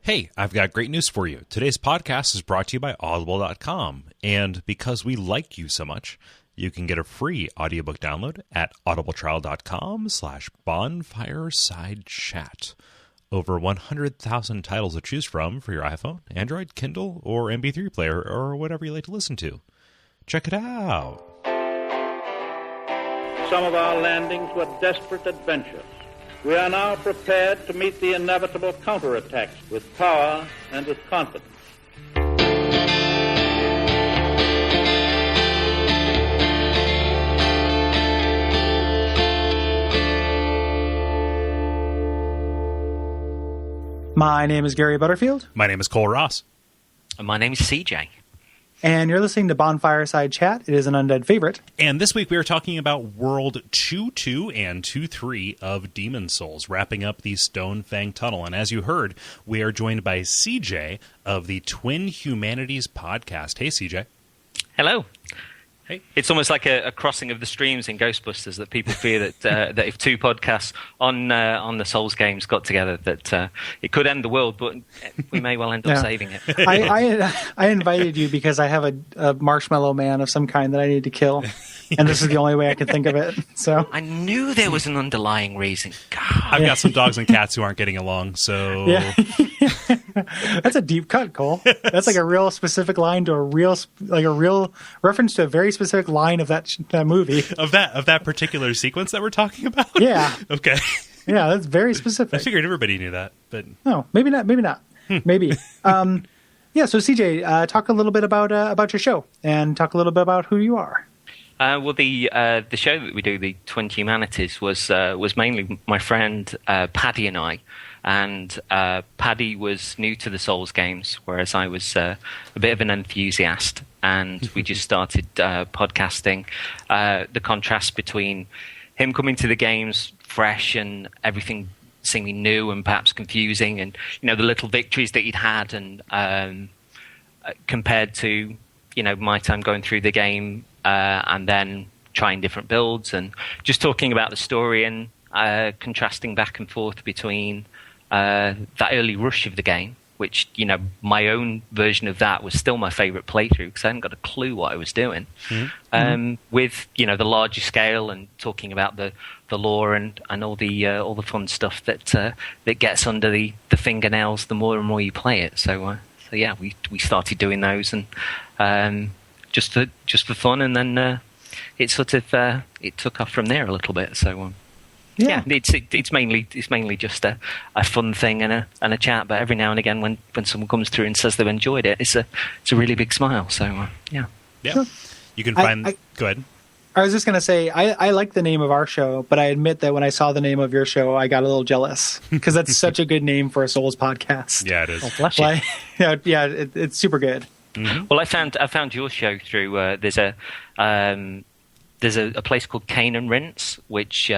Hey, I've got great news for you. Today's podcast is brought to you by Audible.com. And because we like you so much, you can get a free audiobook download at audibletrial.com/bonfiresidechat. Over 100,000 titles to choose from for your iPhone, Android, Kindle, or MP3 player, or whatever you like to listen to. Check it out. Some of our landings were desperate adventures. We are now prepared to meet the inevitable counterattacks with power and with confidence. My name is Gary Butterfield. My name is Kole Ross. And my name is CJ. And you're listening to Bonfireside Chat. It is an undead favorite. And this week we are talking about World 2.2 and 2.3 of Demon Souls, wrapping up the Stonefang Tunnel. And as you heard, we are joined by CJ of the Twin Humanities podcast. Hey, CJ. Hello. Hey. It's almost like a crossing of the streams in Ghostbusters, that people fear that that if two podcasts on the Souls games got together, that it could end the world, but we may well end up saving it. I invited you because I have a marshmallow man of some kind that I need to kill, and this is the only way I can think of it. So I knew there was an underlying reason. God. I've got some dogs and cats who aren't getting along, so... Yeah. That's a deep cut, Cole. That's like a real specific line to a real reference to a very specific line of that movie. Of that particular sequence that we're talking about? Yeah. Okay. Yeah, that's very specific. I figured everybody knew that, but... No, maybe not. Maybe. Yeah, so CJ, talk a little bit about your show, and talk a little bit about who you are. Well, the show that we do, the Twin Humanities, was mainly my friend Paddy and I. And Paddy was new to the Souls games, whereas I was a bit of an enthusiast. And we just started podcasting. The contrast between him coming to the games fresh and everything seeming new and perhaps confusing, and the little victories that he'd had, and compared to my time going through the game and then trying different builds and just talking about the story and contrasting back and forth between that early rush of the game, which, my own version of that was still my favourite playthrough because I hadn't got a clue what I was doing. With, the larger scale and talking about the lore and all the fun stuff that gets under the fingernails the more and more you play it. So yeah, we started doing those and just for fun, and then it sort of it took off from there a little bit. So. Yeah, it's mainly just a fun thing and a chat. But every now and again, when someone comes through and says they've enjoyed it, it's a really big smile. So yeah. Sure. You can find. Go ahead. I was just going to say I like the name of our show, but I admit that when I saw the name of your show, I got a little jealous because that's such a good name for a Souls podcast. Yeah, it is. Oh, bless you. It's super good. Mm-hmm. Well, I found your show through there's a place called Cane and Rinse, which.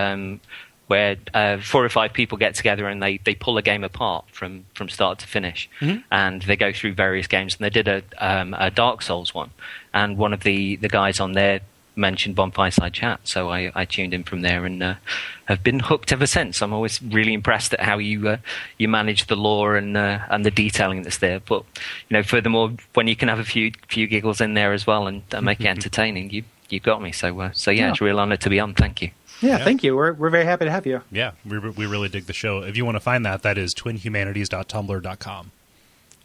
Where 4 or 5 people get together and they pull a game apart from start to finish, and they go through various games. And they did a Dark Souls one, and one of the guys on there mentioned Bonfireside Chat, so I tuned in from there and have been hooked ever since. I'm always really impressed at how you manage the lore and the detailing that's there. But furthermore, when you can have a few giggles in there as well and make it entertaining, you got me. So yeah, it's a real honor to be on. Thank you. Yeah, thank you. We're very happy to have you. Yeah, we really dig the show. If you want to find that is twinhumanities.tumblr.com.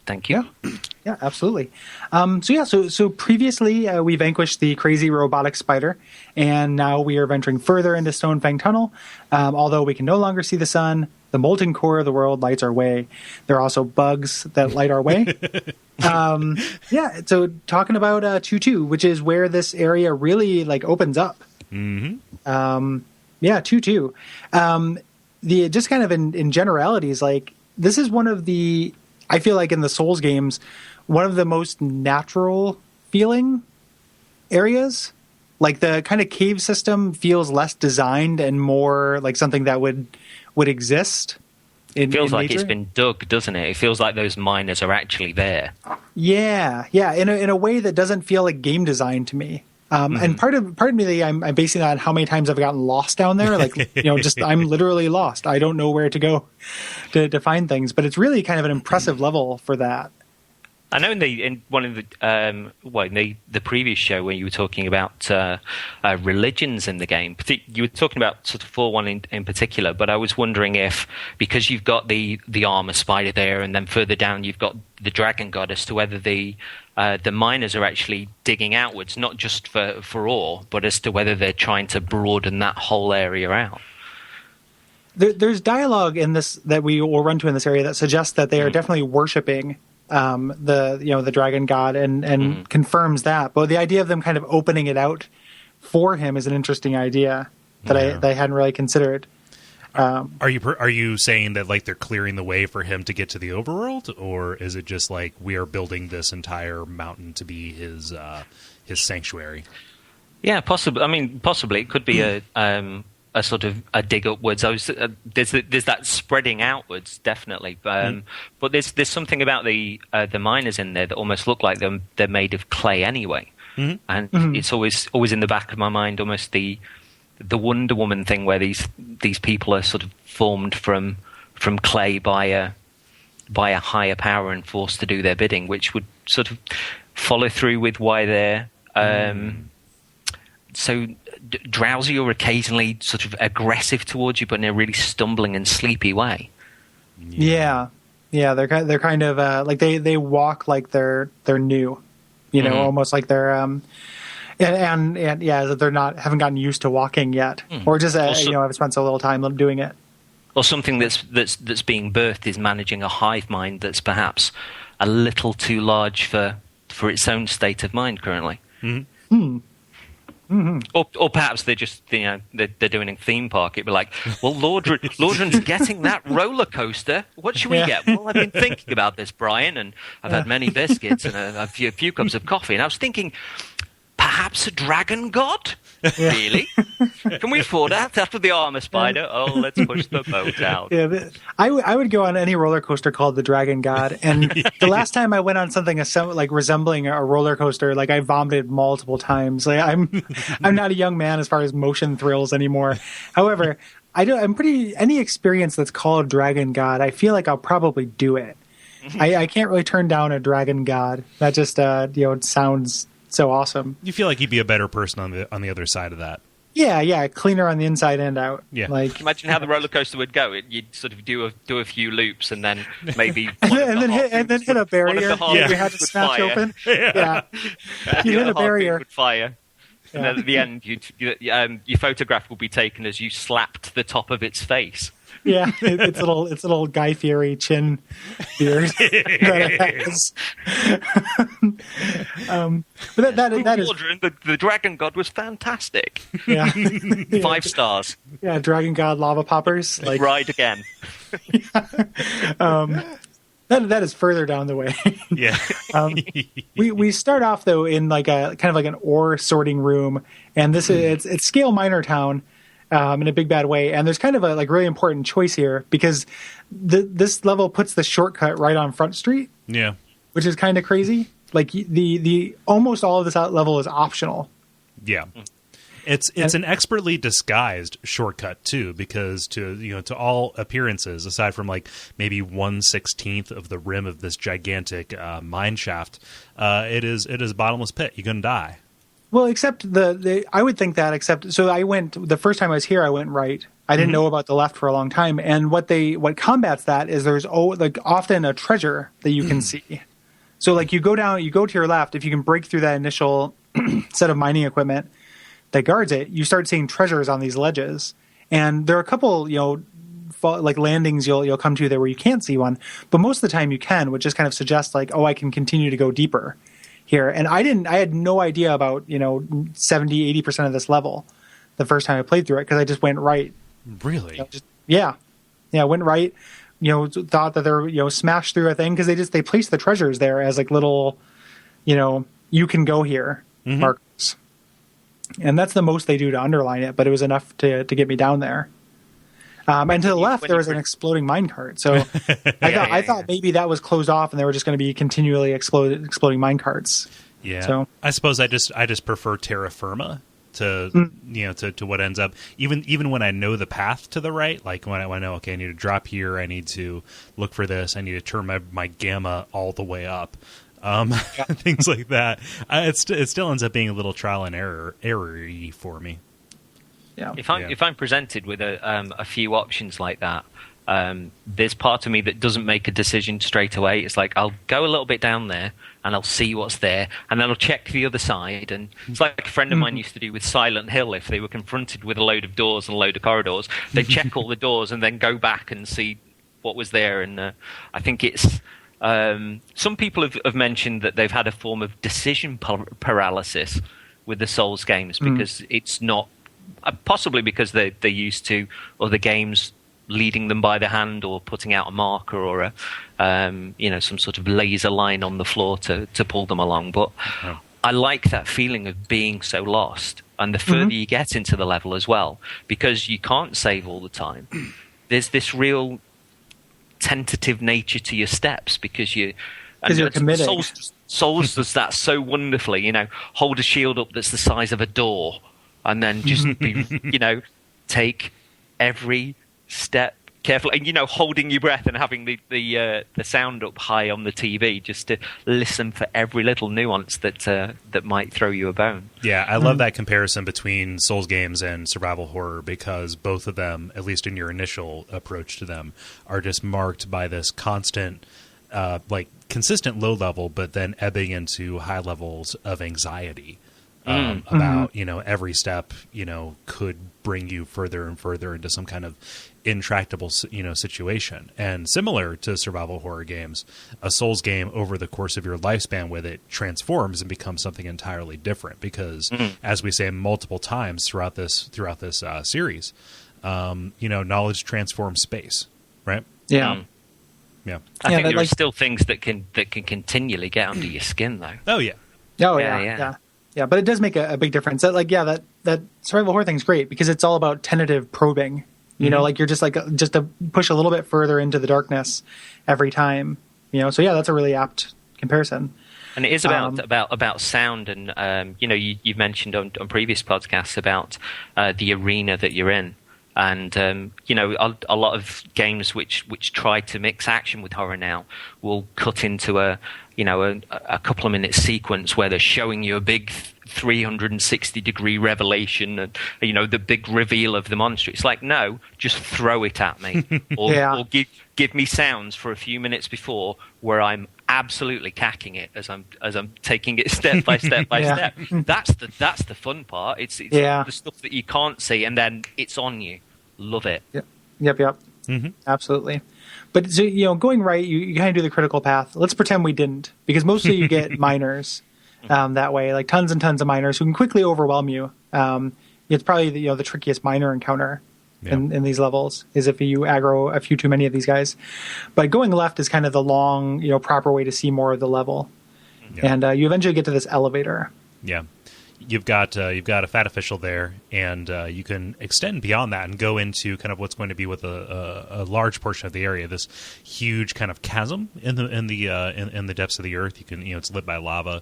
Thank you. Yeah, absolutely. So previously we vanquished the crazy robotic spider, and now we are venturing further into Stonefang Tunnel. Although we can no longer see the sun, the molten core of the world lights our way. There are also bugs that light our way. So talking about 2.2, which is where this area really opens up. Mm-hmm. 2.2. The just kind of in generalities, this is one of the, I feel like in the Souls games, one of the most natural feeling areas. Like the kind of cave system feels less designed and more like something that would exist. It feels like nature. It's been dug, doesn't it? It feels like those miners are actually there. Yeah. In a way that doesn't feel like game design to me. And part of me, I'm basing that on how many times I've gotten lost down there. Like, just I'm literally lost. I don't know where to go to find things. But it's really kind of an impressive level for that. I know in one of the previous show where you were talking about religions in the game, you were talking about sort of 4-1 in particular, but I was wondering if, because you've got the armor spider there, and then further down you've got the dragon god, as to whether the miners are actually digging outwards, not just for ore, but as to whether they're trying to broaden that whole area out. There's dialogue in this that we will run to in this area that suggests that they are definitely worshiping the dragon god and confirms that. But the idea of them kind of opening it out for him is an interesting idea that I hadn't really considered. Are you saying that like they're clearing the way for him to get to the overworld, or is it just like we are building this entire mountain to be his sanctuary? Yeah, possibly. I mean, possibly it could be a sort of a dig upwards. There's that spreading outwards, definitely. But there's something about the miners in there that almost look like they're made of clay anyway. And it's always in the back of my mind, almost the Wonder Woman thing, where these people are sort of formed from clay by a higher power and forced to do their bidding, which would sort of follow through with why they're so drowsy or occasionally sort of aggressive towards you, but in a really stumbling and sleepy way. Yeah, they're kind of like they walk like they're new, almost like they're and they're haven't gotten used to walking yet, or just have spent so little time doing it. Or something that's being birthed is managing a hive mind that's perhaps a little too large for its own state of mind currently. Or perhaps they're just they're doing a theme park. It'd be like, well, Lordran's getting that roller coaster. What should we get? Well, I've been thinking about this, Brian, and I've had many biscuits and a few cups of coffee, and I was thinking, perhaps a dragon god? Really? Can we afford that after the armor spider? Oh, let's push the boat out. Yeah, I would go on any roller coaster called the Dragon God. And the last time I went on something like resembling a roller coaster, like I vomited multiple times. Like I'm not a young man as far as motion thrills anymore. However, any experience that's called Dragon God, I feel like I'll probably do it. I can't really turn down a Dragon God. That just sounds so awesome. You feel like you'd be a better person on the other side of that. Yeah, cleaner on the inside and out. Yeah, like imagine how the roller coaster would go. You'd sort of do a few loops and then maybe and then hit a barrier. You had to smash open. Yeah, you hit a barrier. Would fire. And then at the end, your photograph will be taken as you slapped the top of its face. Yeah, it's little Guy Fieri chin beard that it has. But that is the Dragon God was fantastic. Yeah, 5 stars. Yeah, Dragon God lava poppers. Like ride again. That is further down the way. Yeah. We start off though in like a kind of like an ore sorting room, and this is it's scale miner town. In a big bad way, and there's kind of a really important choice here because this level puts the shortcut right on Front Street. Yeah, which is kind of crazy. Like the almost all of this level is optional. Yeah, it's an expertly disguised shortcut too, because to all appearances, aside from like maybe 1/16 of the rim of this gigantic mine shaft, it is a bottomless pit. You're gonna die. Well, except I would think that, so the first time I was here, I went right. I didn't know about the left for a long time. And what combats that is there's often a treasure that you can see. So like you go to your left, if you can break through that initial set of mining equipment that guards it, you start seeing treasures on these ledges. And there are a couple, like landings you'll come to there where you can't see one, but most of the time you can, which just kind of suggests like, oh, I can continue to go deeper here. And I had no idea about 70-80% of this level the first time I played through it because I just went right. Really? Went right. Thought that they're smashed through a thing because they placed the treasures there as like little you can go here markers, and that's the most they do to underline it. But it was enough to get me down there. And to the left, there was an exploding minecart. So I thought maybe that was closed off and they were just going to be continually exploding minecarts. Yeah. So I suppose I just prefer terra firma to to what ends up even when I know the path to the right, like when I know, okay, I need to drop here, I need to look for this, I need to turn my gamma all the way up, things like that. It still ends up being a little trial and error-y for me. yeah. If I'm presented with a few options like that, there's part of me that doesn't make a decision straight away. It's like I'll go a little bit down there and I'll see what's there, and then I'll check the other side. And it's like a friend of mine used to do with Silent Hill. If they were confronted with a load of doors and a load of corridors, they'd check all the doors and then go back and see what was there. And I think it's some people have mentioned that they've had a form of decision paralysis with the Souls games because it's not possibly because they're used to other games leading them by the hand or putting out a marker or some sort of laser line on the floor to pull them along. But I like that feeling of being so lost. And the further you get into the level as well, because you can't save all the time, there's this real tentative nature to your steps because you're committed. Souls does that so wonderfully. Hold a shield up that's the size of a door and then just take every step carefully, and holding your breath and having the sound up high on the TV just to listen for every little nuance that might throw you a bone. Yeah, I love that comparison between Souls games and survival horror because both of them, at least in your initial approach to them, are just marked by this constant, consistent low level, but then ebbing into high levels of anxiety. About every step could bring you further and further into some kind of intractable situation. And similar to survival horror games, a Souls game over the course of your lifespan with it transforms and becomes something entirely different because as we say multiple times throughout this series, knowledge transforms space, right? Yeah. Yeah. I think there are still things that can continually get under your skin though. Oh yeah. Oh yeah. Yeah, but it does make a big difference. That survival horror thing's great because it's all about tentative probing. You're just to push a little bit further into the darkness every time. So yeah, that's a really apt comparison. And it is about sound, and you've mentioned on previous podcasts about the arena that you're in. And a lot of games which try to mix action with horror now will cut into a couple of minute sequence where they're showing you a big 360-degree revelation and the big reveal of the monster. It's like, no, just throw it at me, or give me sounds for a few minutes before where I'm absolutely cacking it as I'm taking it step by step by step. That's the fun part. It's the stuff that you can't see, and then it's on you. Love it. Yep. Mm-hmm. Absolutely. But so, going right, you kind of do the critical path. Let's pretend we didn't, because mostly you get minors that way, like tons and tons of minors who can quickly overwhelm you. It's probably the trickiest minor encounter in these levels is if you aggro a few too many of these guys. But going left is kind of the long, proper way to see more of the level. Yeah. And you eventually get to this elevator. Yeah. You've got a fat official there, and you can extend beyond that and go into kind of what's going to be with a large portion of the area. This huge kind of chasm in the depths of the earth. You can it's lit by lava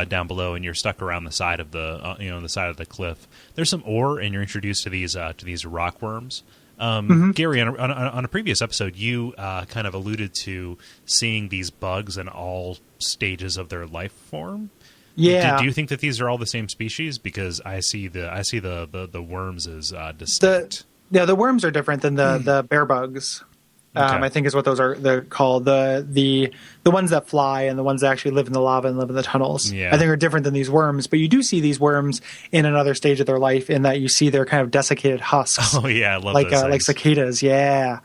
down below, and you're stuck around the side of the the side of the cliff. There's some ore, and you're introduced to these rock worms. Gary, on a previous episode, you kind of alluded to seeing these bugs in all stages of their life form. Yeah. Do you think that these are all the same species? Because I see the worms as distinct. The worms are different than the bear bugs. Okay. I think is what they're called. The ones that fly and the ones that actually live in the lava and live in the tunnels. Yeah. I think are different than these worms. But you do see these worms in another stage of their life in that you see their kind of desiccated husks. Oh yeah, I love like those like cicadas. Yeah.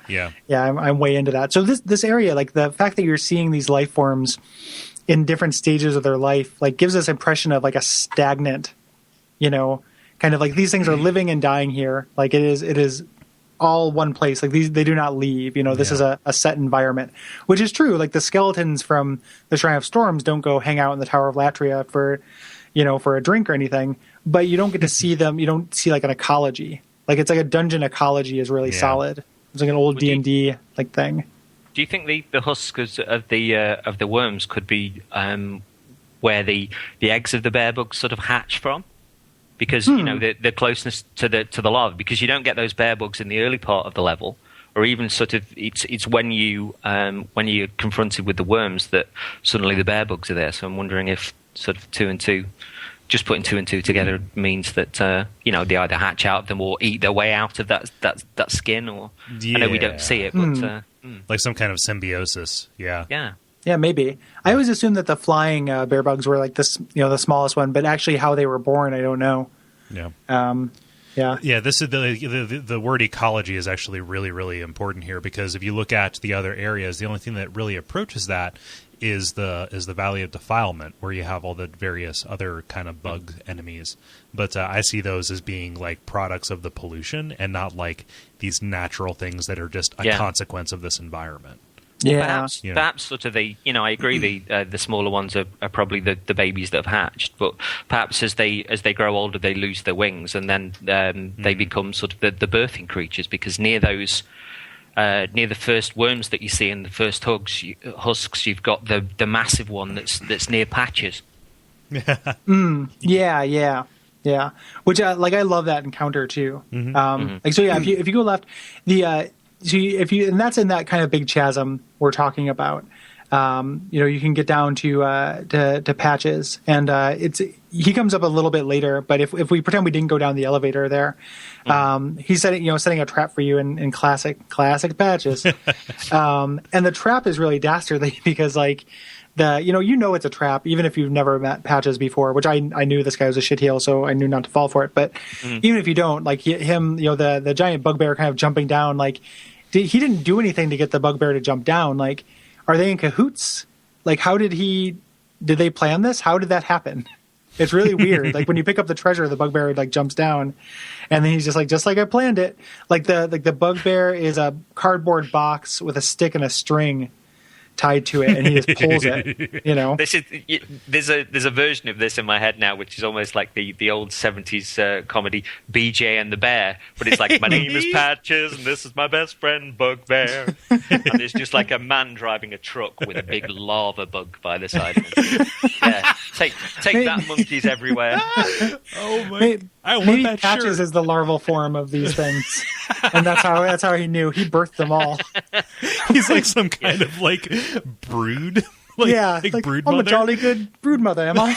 I'm way into that. So this area, like the fact that you're seeing these life forms in different stages of their life, like gives us impression of like a stagnant, kind of like these things are living and dying here. Like it is all one place. Like they do not leave. This is a set environment, which is true. Like the skeletons from the Shrine of Storms don't go hang out in the Tower of Latria for a drink or anything, but you don't get to see them. You don't see like an ecology. Like it's like a dungeon ecology is really solid. It's like an old D&D like thing. Do you think the husks of the worms could be one where the eggs of the bear bugs sort of hatch from, because you know the closeness to the larva. Because you don't get those bear bugs in the early part of the level, or even sort of it's when you're confronted with the worms that suddenly the bear bugs are there. So I'm wondering if sort of just putting two and two together means that they either hatch out of them or eat their way out of that skin. Or I know we don't see it, but like some kind of symbiosis. Yeah, maybe. I always assumed that the flying bear bugs were like this, the smallest one, but actually how they were born, I don't know. Yeah. Yeah. This is the word ecology is actually really, really important here, because if you look at the other areas, the only thing that really approaches that is the Valley of Defilement, where you have all the various other kind of bug enemies. But I see those as being like products of the pollution and not like these natural things that are just a consequence of this environment. Yeah, perhaps sort of the I agree the smaller ones are probably the babies that have hatched, but perhaps as they grow older they lose their wings and then they become sort of the birthing creatures, because near those near the first worms that you see in the first husks, you've got the massive one that's near patches. Yeah. Which I love that encounter too. If you go left, and that's in that kind of big chasm we're talking about. You can get down to patches, and he comes up a little bit later. But if we pretend we didn't go down the elevator there, he's setting a trap for you in classic patches, and the trap is really dastardly because it's a trap even if you've never met Patches before, which I knew this guy was a shitheel, so I knew not to fall for it. But even if you don't, the giant bugbear kind of jumping down, he didn't do anything to get the bugbear to jump down. Are they in cahoots? Did they plan this? How did that happen? It's really weird. When you pick up the treasure, the bugbear jumps down, and then he's just like I planned it. The bugbear is a cardboard box with a stick and a string tied to it, and he just pulls it. This is there's a version of this in my head now, which is almost like the old 70s comedy BJ and the Bear, but it's like my name is Patches and this is my best friend Bugbear, and there's just like a man driving a truck with a big lava bug by the side of him. Yeah, take that, monkeys everywhere. Oh my! I want maybe that Patches shirt. is the larval form of these things, and that's how he knew. He birthed them all. He's like some kind of brood. Brood I'm mother. a jolly good brood mother, am I?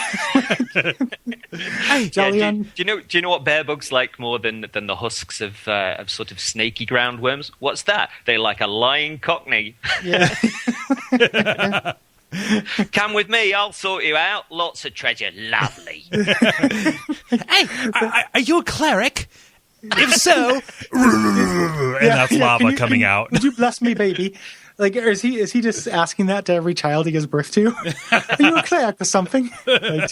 Hey, jolly do you know what bear bugs like more than the husks of sort of snaky ground worms? What's that? They like a lying cockney. Yeah. Come with me, I'll sort you out. Lots of treasure, lovely. Hey, are you a cleric? If so, and that's lava coming out. Would you bless me, baby? Or is he just asking that to every child he gives birth to? Are you a cleric or something? Do you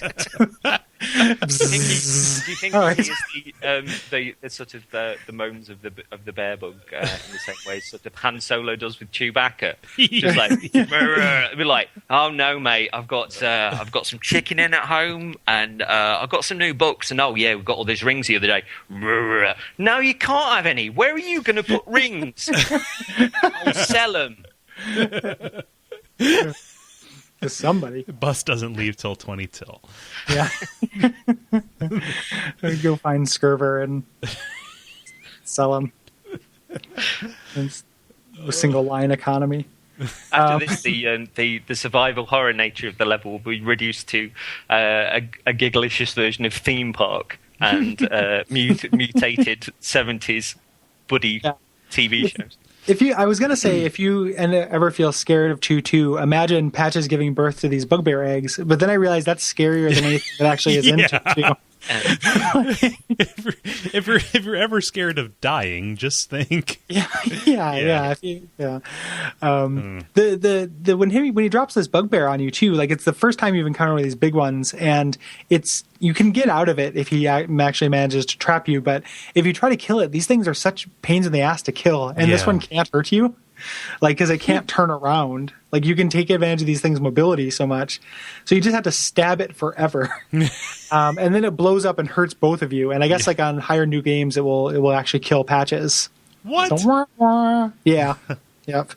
think Right. he is the sort of the moans of the bear bug in the same way sort of Han Solo does with Chewbacca? Just be like, oh no, mate, I've got some chicken in at home, and I've got some new books, and oh yeah, we've got all those rings the other day. No, you can't have any. Where are you going to put rings? I'll sell them. To somebody. Bus doesn't leave till 20 till. Yeah. Go find Scurver and sell him. It's a single line economy. After this, the survival horror nature of the level will be reduced to a gigglicious version of Theme Park and mutated 70s buddy TV shows. I was gonna say, if you ever feel scared of 2-2, imagine Patches giving birth to these bugbear eggs. But then I realized that's scarier than anything that actually is in 2-2. If you're ever scared of dying, just think. Yeah. When he drops this bugbear on you too, it's the first time you've encountered one of these big ones, and you can get out of it if he actually manages to trap you. But if you try to kill it, these things are such pains in the ass to kill, and this one can't hurt you. Because it can't turn around. You can take advantage of these things' mobility so much. So you just have to stab it forever. And then it blows up and hurts both of you. And I guess on higher new games, it will actually kill Patches. What? So, yeah. Yep.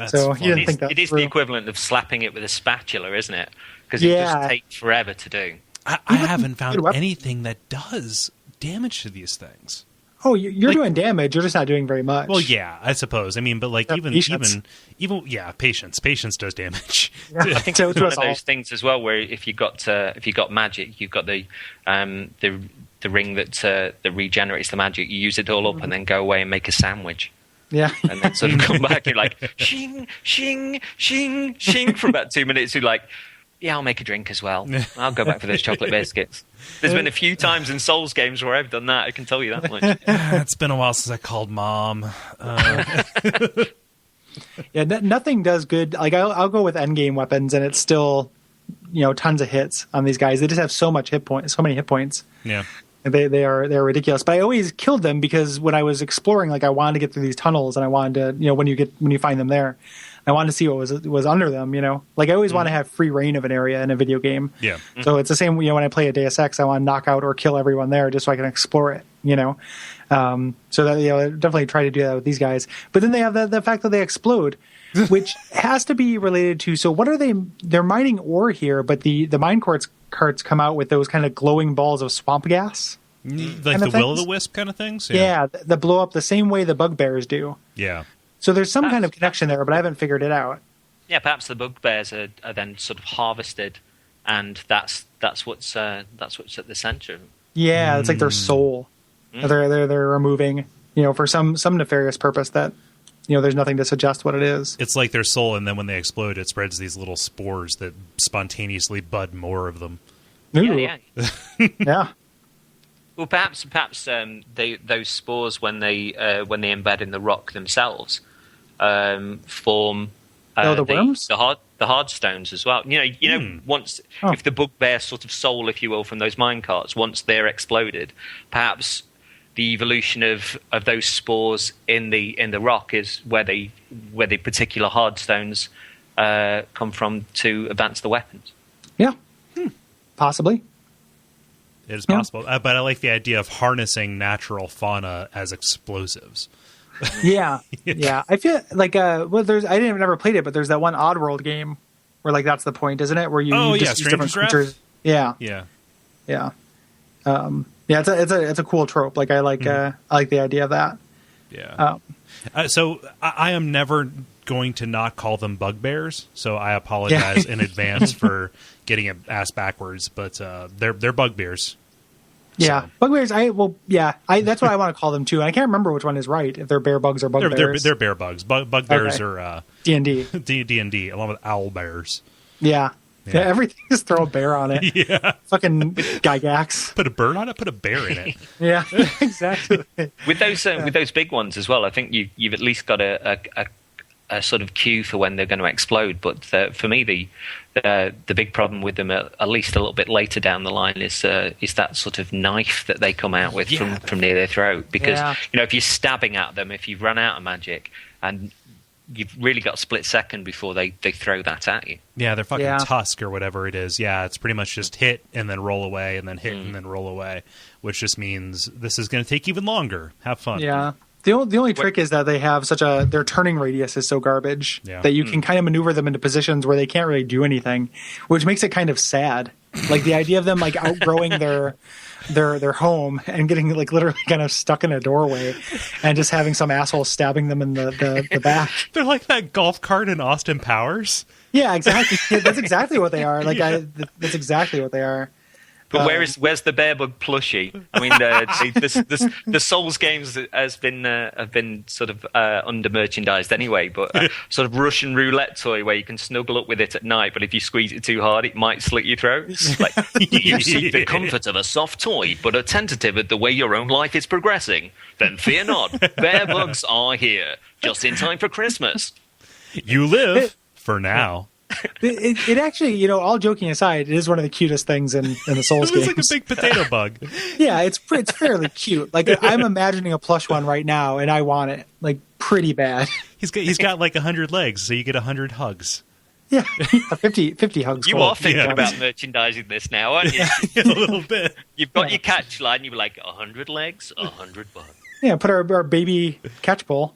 So he didn't think that it is through. the equivalent of slapping it with a spatula, isn't it? Because it Yeah. just takes forever to do. I haven't found good weapon. anything that does damage to these things. Oh, you're Like- doing damage. You're just not doing very much. Well, yeah, I suppose. I mean, but like even patience. patience does damage. Yeah. I think So it's to one us of all. those things as well, where if you got magic, you've got the ring that regenerates the magic. You use it all up and then go away and make a sandwich, Yeah. and then sort of come back and like shing, shing, shing, shing for about 2 minutes. You're like, yeah, I'll make a drink as well. I'll go back for those chocolate biscuits. There's been a few times in Souls games where I've done that. I can tell you that much. It's been a while since I called Mom. Yeah, nothing does good. Like I'll go with endgame weapons, and it's still, tons of hits on these guys. They just have so many hit points. Yeah. And they're ridiculous. But I always killed them because when I was exploring, like I wanted to get through these tunnels, and I wanted to, when you find them there, I wanted to see what was under them. Like I always want to have free reign of an area in a video game. Yeah. So it's the same. When I play a Deus Ex, I want to knock out or kill everyone there just so I can explore it. So that I definitely try to do that with these guys. But then they have the fact that they explode, which has to be related to. So what are they? They're mining ore here, but the mine carts come out with those kind of glowing balls of swamp gas. Like the will-o'-the-wisp kind of things? Yeah, that blow up the same way the bugbears do. Yeah. So there's some kind of connection there, but I haven't figured it out. Yeah, perhaps the bugbears are then sort of harvested, and that's what's at the centre. Yeah, it's like their soul. They're removing, for some nefarious purpose that, there's nothing to suggest what it is. It's like their soul, and then when they explode, it spreads these little spores that spontaneously bud more of them. Ooh. Yeah. Yeah. Well, perhaps those spores when they embed in the rock themselves form the worms, the hard stones as well. Once if the bugbear sort of soul, if you will, from those minecarts, once they're exploded, perhaps the evolution of those spores in the rock is where the particular hard stones come from to advance the weapons. Yeah. Possibly. It is possible. But I like the idea of harnessing natural fauna as explosives. Yeah. Yeah. I feel like, I never played it, but there's that one Oddworld game where like that's the point, isn't it? Where you just use different creatures. Yeah. Yeah. Yeah. It's a cool trope. Like I like the idea of that. Yeah. So I am never going to not call them bugbears. So I apologize in advance for getting it ass backwards. But they're bugbears. Yeah, So. bugbears. That's what I want to call them too. And I can't remember which one is right. If they're bear bugs or bugbears. They're bear bugs. Bugbears Okay. are D&D. D&D along with owl bears. Yeah. Everything just throw a bear on it. Yeah. Fucking Gygax. Put a bird on it. Put a bear in it. Yeah, exactly. With those big ones as well, I think you've at least got a sort of cue for when they're going to explode. But for me, the big problem with them, at least a little bit later down the line, is that sort of knife that they come out with from near their throat. Because if you're stabbing at them, if you've run out of magic, and you've really got a split second before they throw that at you. Yeah, they're fucking tusk or whatever it is. Yeah, it's pretty much just hit and then roll away and then hit and then roll away, which just means this is going to take even longer. Have fun. Yeah. The only trick is that they have their turning radius is so garbage that you can kind of maneuver them into positions where they can't really do anything, which makes it kind of sad. Like the idea of them like outgrowing their home and getting like literally kind of stuck in a doorway and just having some asshole stabbing them in the back. They're like that golf cart in Austin Powers. Yeah, exactly. That's exactly what they are. Like that's exactly what they are. But where's the bear bug plushie? I mean, the Souls games have been sort of under merchandised anyway. But sort of Russian roulette toy where you can snuggle up with it at night, but if you squeeze it too hard, it might slit your throat. Like, you seek the comfort of a soft toy, but are tentative at the way your own life is progressing. Then fear not, bear bugs are here, just in time for Christmas. You live for now. It actually, all joking aside, it is one of the cutest things in the Souls games. It's like a big potato bug. Yeah, it's fairly cute. Like I'm imagining a plush one right now, and I want it like pretty bad. He's got like 100 legs, so you get 100 hugs. Yeah, 50 hugs. You are thinking about merchandising this now, aren't you? A little bit. You've got your catch line. You're like 100 legs, 100 bugs. Yeah, put our baby catch pole.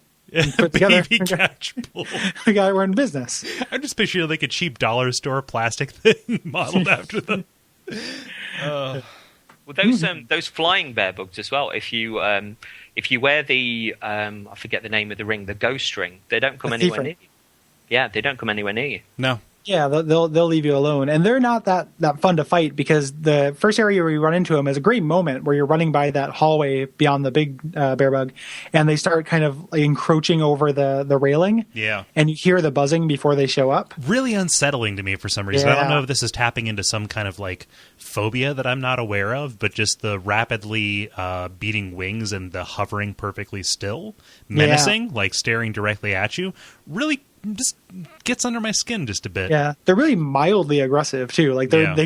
put together. Baby catch pole. We got we're in business. I'm just picturing like a cheap dollar store plastic thing modeled after them. Well, those flying bear bugs as well. If you wear the I forget the name of the ring, the ghost ring, they don't come anywhere near you. Yeah, they don't come anywhere near you. No. Yeah, they'll leave you alone, and they're not that fun to fight because the first area where you run into them is a great moment where you're running by that hallway beyond the big bear bug, and they start kind of like encroaching over the railing. Yeah, and you hear the buzzing before they show up. Really unsettling to me for some reason. Yeah. I don't know if this is tapping into some kind of like phobia that I'm not aware of, but just the rapidly beating wings and the hovering perfectly still, menacing, like staring directly at you, really just gets under my skin just a bit. Yeah, they're really mildly aggressive too. Like they'll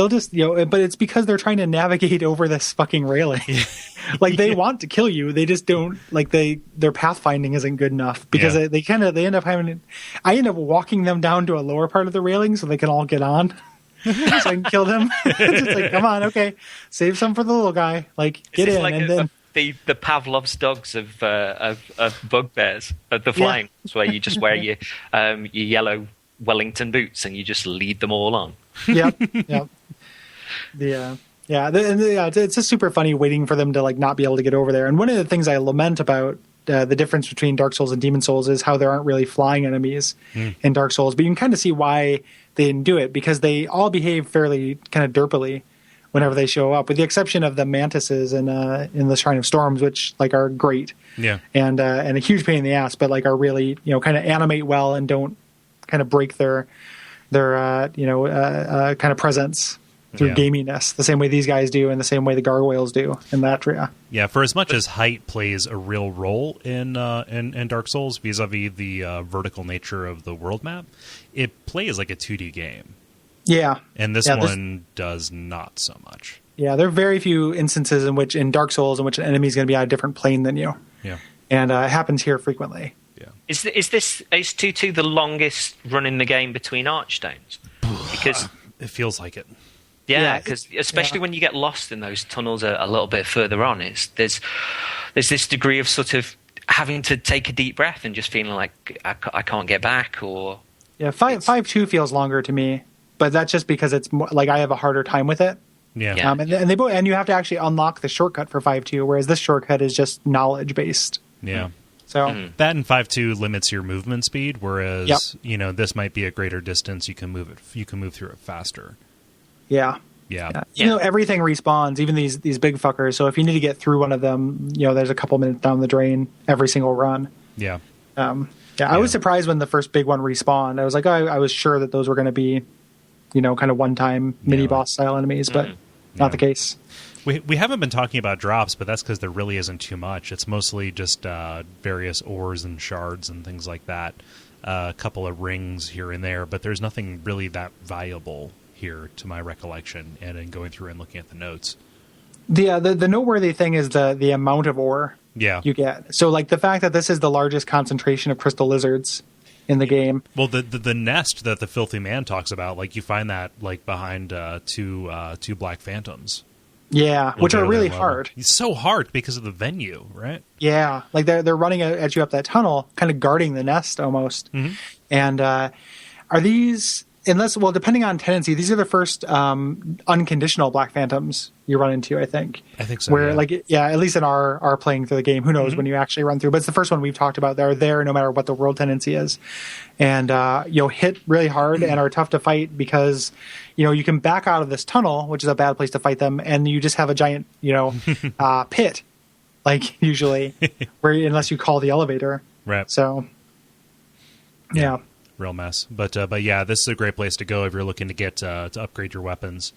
just but it's because they're trying to navigate over this fucking railing. Like they want to kill you, they just don't like their pathfinding isn't good enough because they end up having. I end up walking them down to a lower part of the railing so they can all get on. So I can kill them. It's just like, come on, okay, save some for the little guy. Like get in, like and then. The Pavlov's dogs of bugbears, of the flying, where you just wear your yellow Wellington boots and you just lead them all on. Yep. It's just super funny waiting for them to like not be able to get over there. And one of the things I lament about the difference between Dark Souls and Demon Souls is how there aren't really flying enemies in Dark Souls. But you can kind of see why they didn't do it because they all behave fairly kind of derpily whenever they show up, with the exception of the mantises in the Shrine of Storms, which like are great, and a huge pain in the ass, but like are really kind of animate well and don't kind of break their kind of presence through gaminess, the same way these guys do, and the same way the gargoyles do in Latria. Yeah, for as much as height plays a real role in Dark Souls vis-a-vis the vertical nature of the world map, it plays like a 2D game. Yeah. And this one does not so much. Yeah, there are very few instances in Dark Souls in which an enemy is going to be on a different plane than you. Yeah. And it happens here frequently. Yeah. Is 2-2 the longest run in the game between Archstones? Because it feels like it. Yeah, because especially when you get lost in those tunnels a little bit further on, there's this degree of sort of having to take a deep breath and just feeling like I can't get back. Or 5-2 feels longer to me. But that's just because it's more, like I have a harder time with it. Yeah. And they both, and you have to actually unlock the shortcut for 5-2, whereas this shortcut is just knowledge based. Yeah. So that in 5-2 limits your movement speed, whereas this might be a greater distance. You can move through it faster. Yeah. Everything respawns, even these big fuckers. So if you need to get through one of them, there's a couple minutes down the drain every single run. Yeah. I was surprised when the first big one respawned. I was like, I was sure that those were going to be, kind of one-time mini-boss style enemies, but not the case. We haven't been talking about drops, but that's because there really isn't too much. It's mostly just various ores and shards and things like that. A couple of rings here and there, but there's nothing really that valuable here to my recollection and in going through and looking at the notes. The noteworthy thing is the amount of ore you get. So like the fact that this is the largest concentration of crystal lizards in the game. Well, the nest that the Filthy Man talks about, like you find that like behind two Black Phantoms. Yeah, which are really hard. It's so hard because of the venue, right? Yeah, like they're running at you up that tunnel, kind of guarding the nest almost. Mm-hmm. And are these, depending on tendency, these are the first unconditional Black Phantoms you run into, I think. I think so. Where at least in our playing through the game, who knows when you actually run through. But it's the first one we've talked about. They're there no matter what the world tendency is. And you'll hit really hard and are tough to fight because, you can back out of this tunnel, which is a bad place to fight them, and you just have a giant, pit, like usually, unless you call the elevator. Right. So, yeah. Real mess. But yeah, this is a great place to go if you're looking to get to upgrade your weapons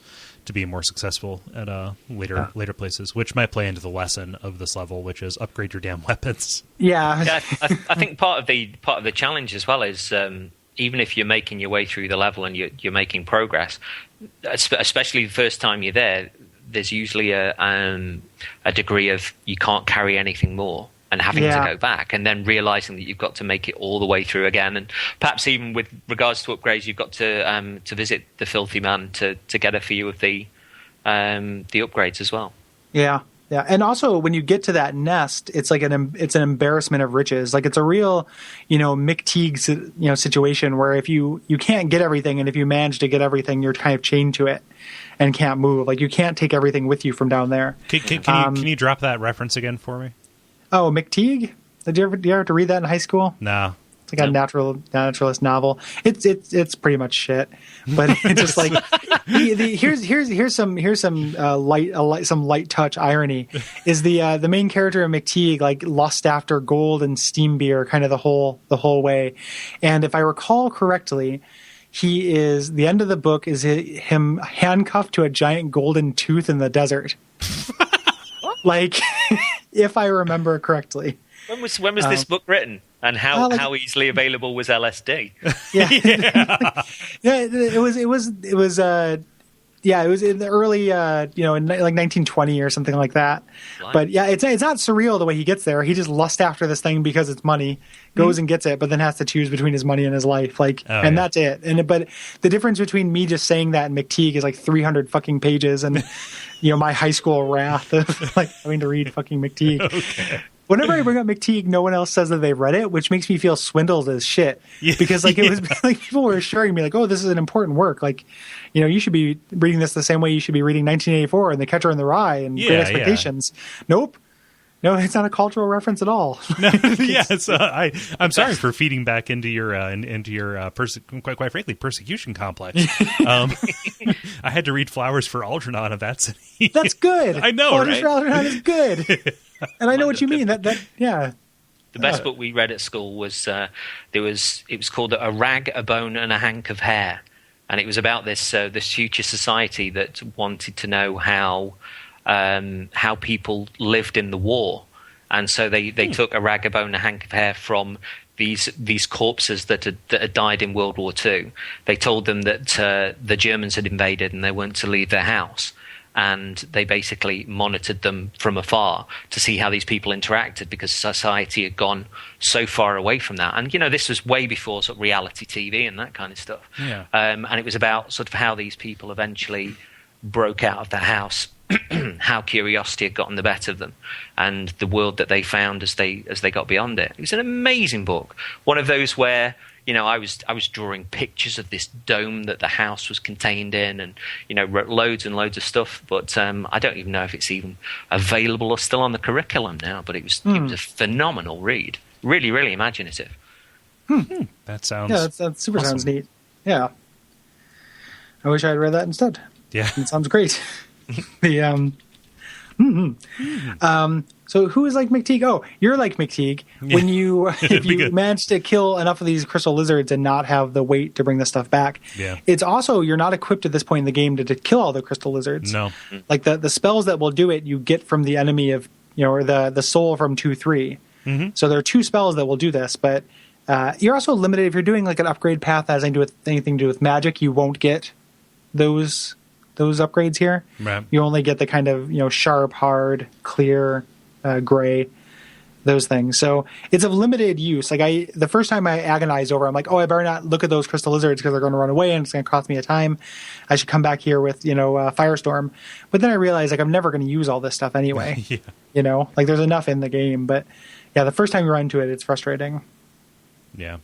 to be more successful at later places, which might play into the lesson of this level, which is upgrade your damn weapons. Yeah, I think part of the challenge as well is even if you're making your way through the level and you're making progress, especially the first time you're there, there's usually a degree of you can't carry anything more. And having to go back, and then realizing that you've got to make it all the way through again, and perhaps even with regards to upgrades, you've got to visit the Filthy Man to get a few of the upgrades as well. Yeah, Yeah, and also when you get to that nest, it's like it's an embarrassment of riches. Like it's a real, McTeague, situation where if you can't get everything, and if you manage to get everything, you're kind of chained to it and can't move. Like you can't take everything with you from down there. Can you drop that reference again for me? Oh, McTeague? Did you ever have to read that in high school? No. It's like a naturalist novel. It's pretty much shit, but it's just like here's some light touch irony. Is the main character of McTeague like lust after gold and steam beer kind of the whole way, and if I recall correctly, the end of the book is him handcuffed to a giant golden tooth in the desert. Like, if I remember correctly. When was this book written, and how easily available was LSD? Yeah, it was in the early in like 1920 or something like that. Blind. But yeah, it's not surreal the way he gets there. He just lusts after this thing because it's money, goes and gets it, but then has to choose between his money and his life. That's it. But the difference between me just saying that and McTeague is like 300 fucking pages, and my high school wrath of like having to read fucking McTeague. Okay. Whenever I bring up McTeague, no one else says that they've read it, which makes me feel swindled as shit. Because it was like people were assuring me like, oh, this is an important work. Like, you should be reading this the same way you should be reading 1984 and The Catcher in the Rye and Great Expectations. Yeah. Nope. No, it's not a cultural reference at all. I'm sorry for feeding back into your quite frankly persecution complex. I had to read Flowers for Algernon of that city. That's good. I know, Flowers right? for Algernon is good. And I know what you mean. The best book we read at school was it was called A Rag, a Bone, and a Hank of Hair, and it was about this future society that wanted to know how people lived in the war, and so they took a rag, a bone, and a hank of hair from these corpses that had died in World War II. They told them that the Germans had invaded and they weren't to leave their house. And they basically monitored them from afar to see how these people interacted, because society had gone so far away from that. And, this was way before sort of reality TV and that kind of stuff. Yeah. And it was about sort of how these people eventually broke out of the house, how curiosity had gotten the better of them, and the world that they found as they got beyond it. It was an amazing book. One of those where I was drawing pictures of this dome that the house was contained in, and wrote loads and loads of stuff. But I don't even know if it's even available or still on the curriculum now. But it was a phenomenal read. Really, really imaginative. That sounds that super awesome. Sounds neat. Yeah, I wish I had read that instead. Yeah, it sounds great. So who is like McTeague? Oh, you're like McTeague. When if you manage to kill enough of these crystal lizards and not have the weight to bring the stuff back, it's also you're not equipped at this point in the game to kill all the crystal lizards. No, like the spells that will do it, you get from the enemy of or the soul from 2-3. Mm-hmm. So there are 2 spells that will do this, but you're also limited if you're doing like an upgrade path that has anything to do with magic. You won't get those upgrades here. Right. You only get the kind of sharp, hard, clear, gray, those things. So it's of limited use. Like the first time I agonized over, I'm like, oh, I better not look at those crystal lizards because they're going to run away and it's going to cost me a time. I should come back here with Firestorm. But then I realized like I'm never going to use all this stuff anyway. Like there's enough in the game. But yeah, the first time you run into it, it's frustrating. Yeah.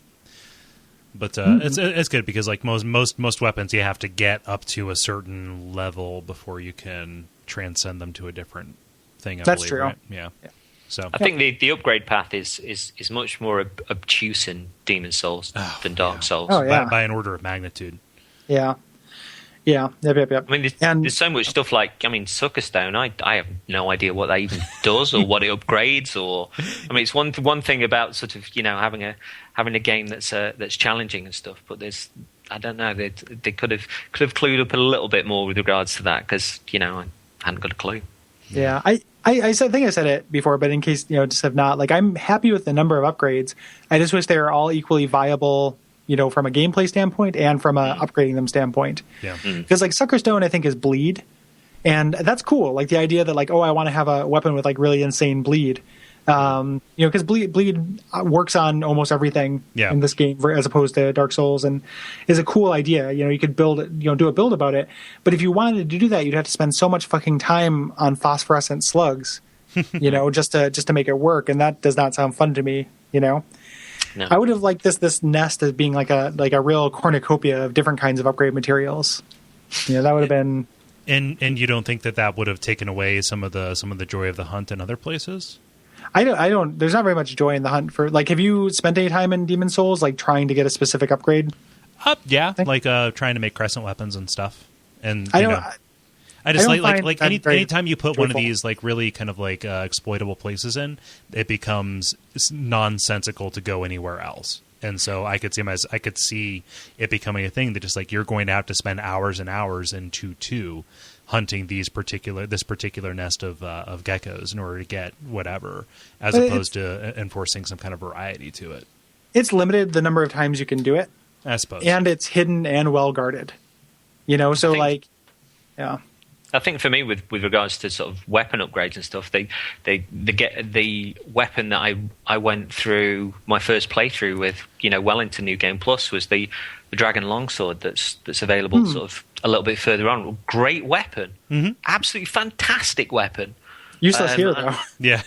But it's good because like most weapons, you have to get up to a certain level before you can transcend them to a different thing. That's true. Right? Yeah. So I think the upgrade path is much more obtuse in Demon Souls than Dark Souls. Oh, yeah. by an order of magnitude. Yeah. Yeah. Yep. I mean, there's so much stuff like, Sucker Stone. I have no idea what that even does or what it upgrades. Or it's one thing about sort of having a game that's challenging and stuff. But there's I don't know, they could have clued up a little bit more with regards to that because I hadn't got a clue. Yeah, I think I said it before, but in case just have not, like I'm happy with the number of upgrades. I just wish they were all equally viable. From a gameplay standpoint and from a upgrading them standpoint. Yeah. Because like Sucker Stone, I think is bleed, and that's cool. Like the idea that like, oh, I want to have a weapon with like really insane bleed. Because bleed works on almost everything in this game, as opposed to Dark Souls, and is a cool idea. You could build it, do a build about it. But if you wanted to do that, you'd have to spend so much fucking time on phosphorescent slugs, just to make it work, and that does not sound fun to me. No. I would have liked this nest as being like a real cornucopia of different kinds of upgrade materials. That would have been. And you don't think that would have taken away some of the joy of the hunt in other places? I don't. There's not very much joy in the hunt for. Like, have you spent any time in Demon Souls, like trying to get a specific upgrade? Yeah, like trying to make crescent weapons and stuff. And I just like anytime you put joyful. One of these like really kind of like exploitable places in, it becomes nonsensical to go anywhere else. And so I could see it becoming a thing that just like you're going to have to spend hours and hours in 2-2 hunting this particular nest of geckos in order to get whatever, as opposed to enforcing some kind of variety to it. It's limited the number of times you can do it, I suppose, and it's hidden and well guarded. I think for me, with regards to sort of weapon upgrades and stuff, the weapon that I went through my first playthrough with, well into New Game Plus, was the Dragon Longsword that's available sort of a little bit further on. Great weapon, absolutely fantastic weapon. Useless here though. Yeah.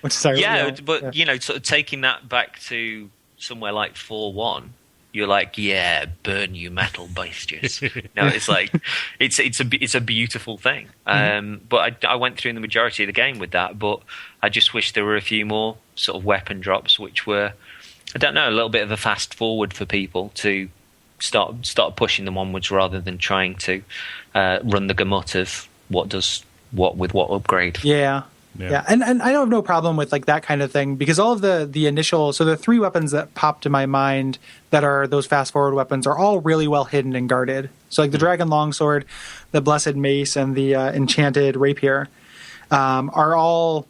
But sort of taking that back to somewhere like 4-1. You're like, yeah, burn you metal bastards. No, it's like it's a beautiful thing. But I went through the majority of the game with that. But I just wish there were a few more sort of weapon drops, which were, I don't know, a little bit of a fast forward for people to start pushing them onwards rather than trying to run the gamut of what does what with what upgrade. Yeah. And I don't have no problem with like that kind of thing, because all of the initial, so the 3 weapons that popped in my mind that are those fast forward weapons are all really well hidden and guarded. So like the Dragon Longsword, the Blessed Mace, and the Enchanted Rapier are all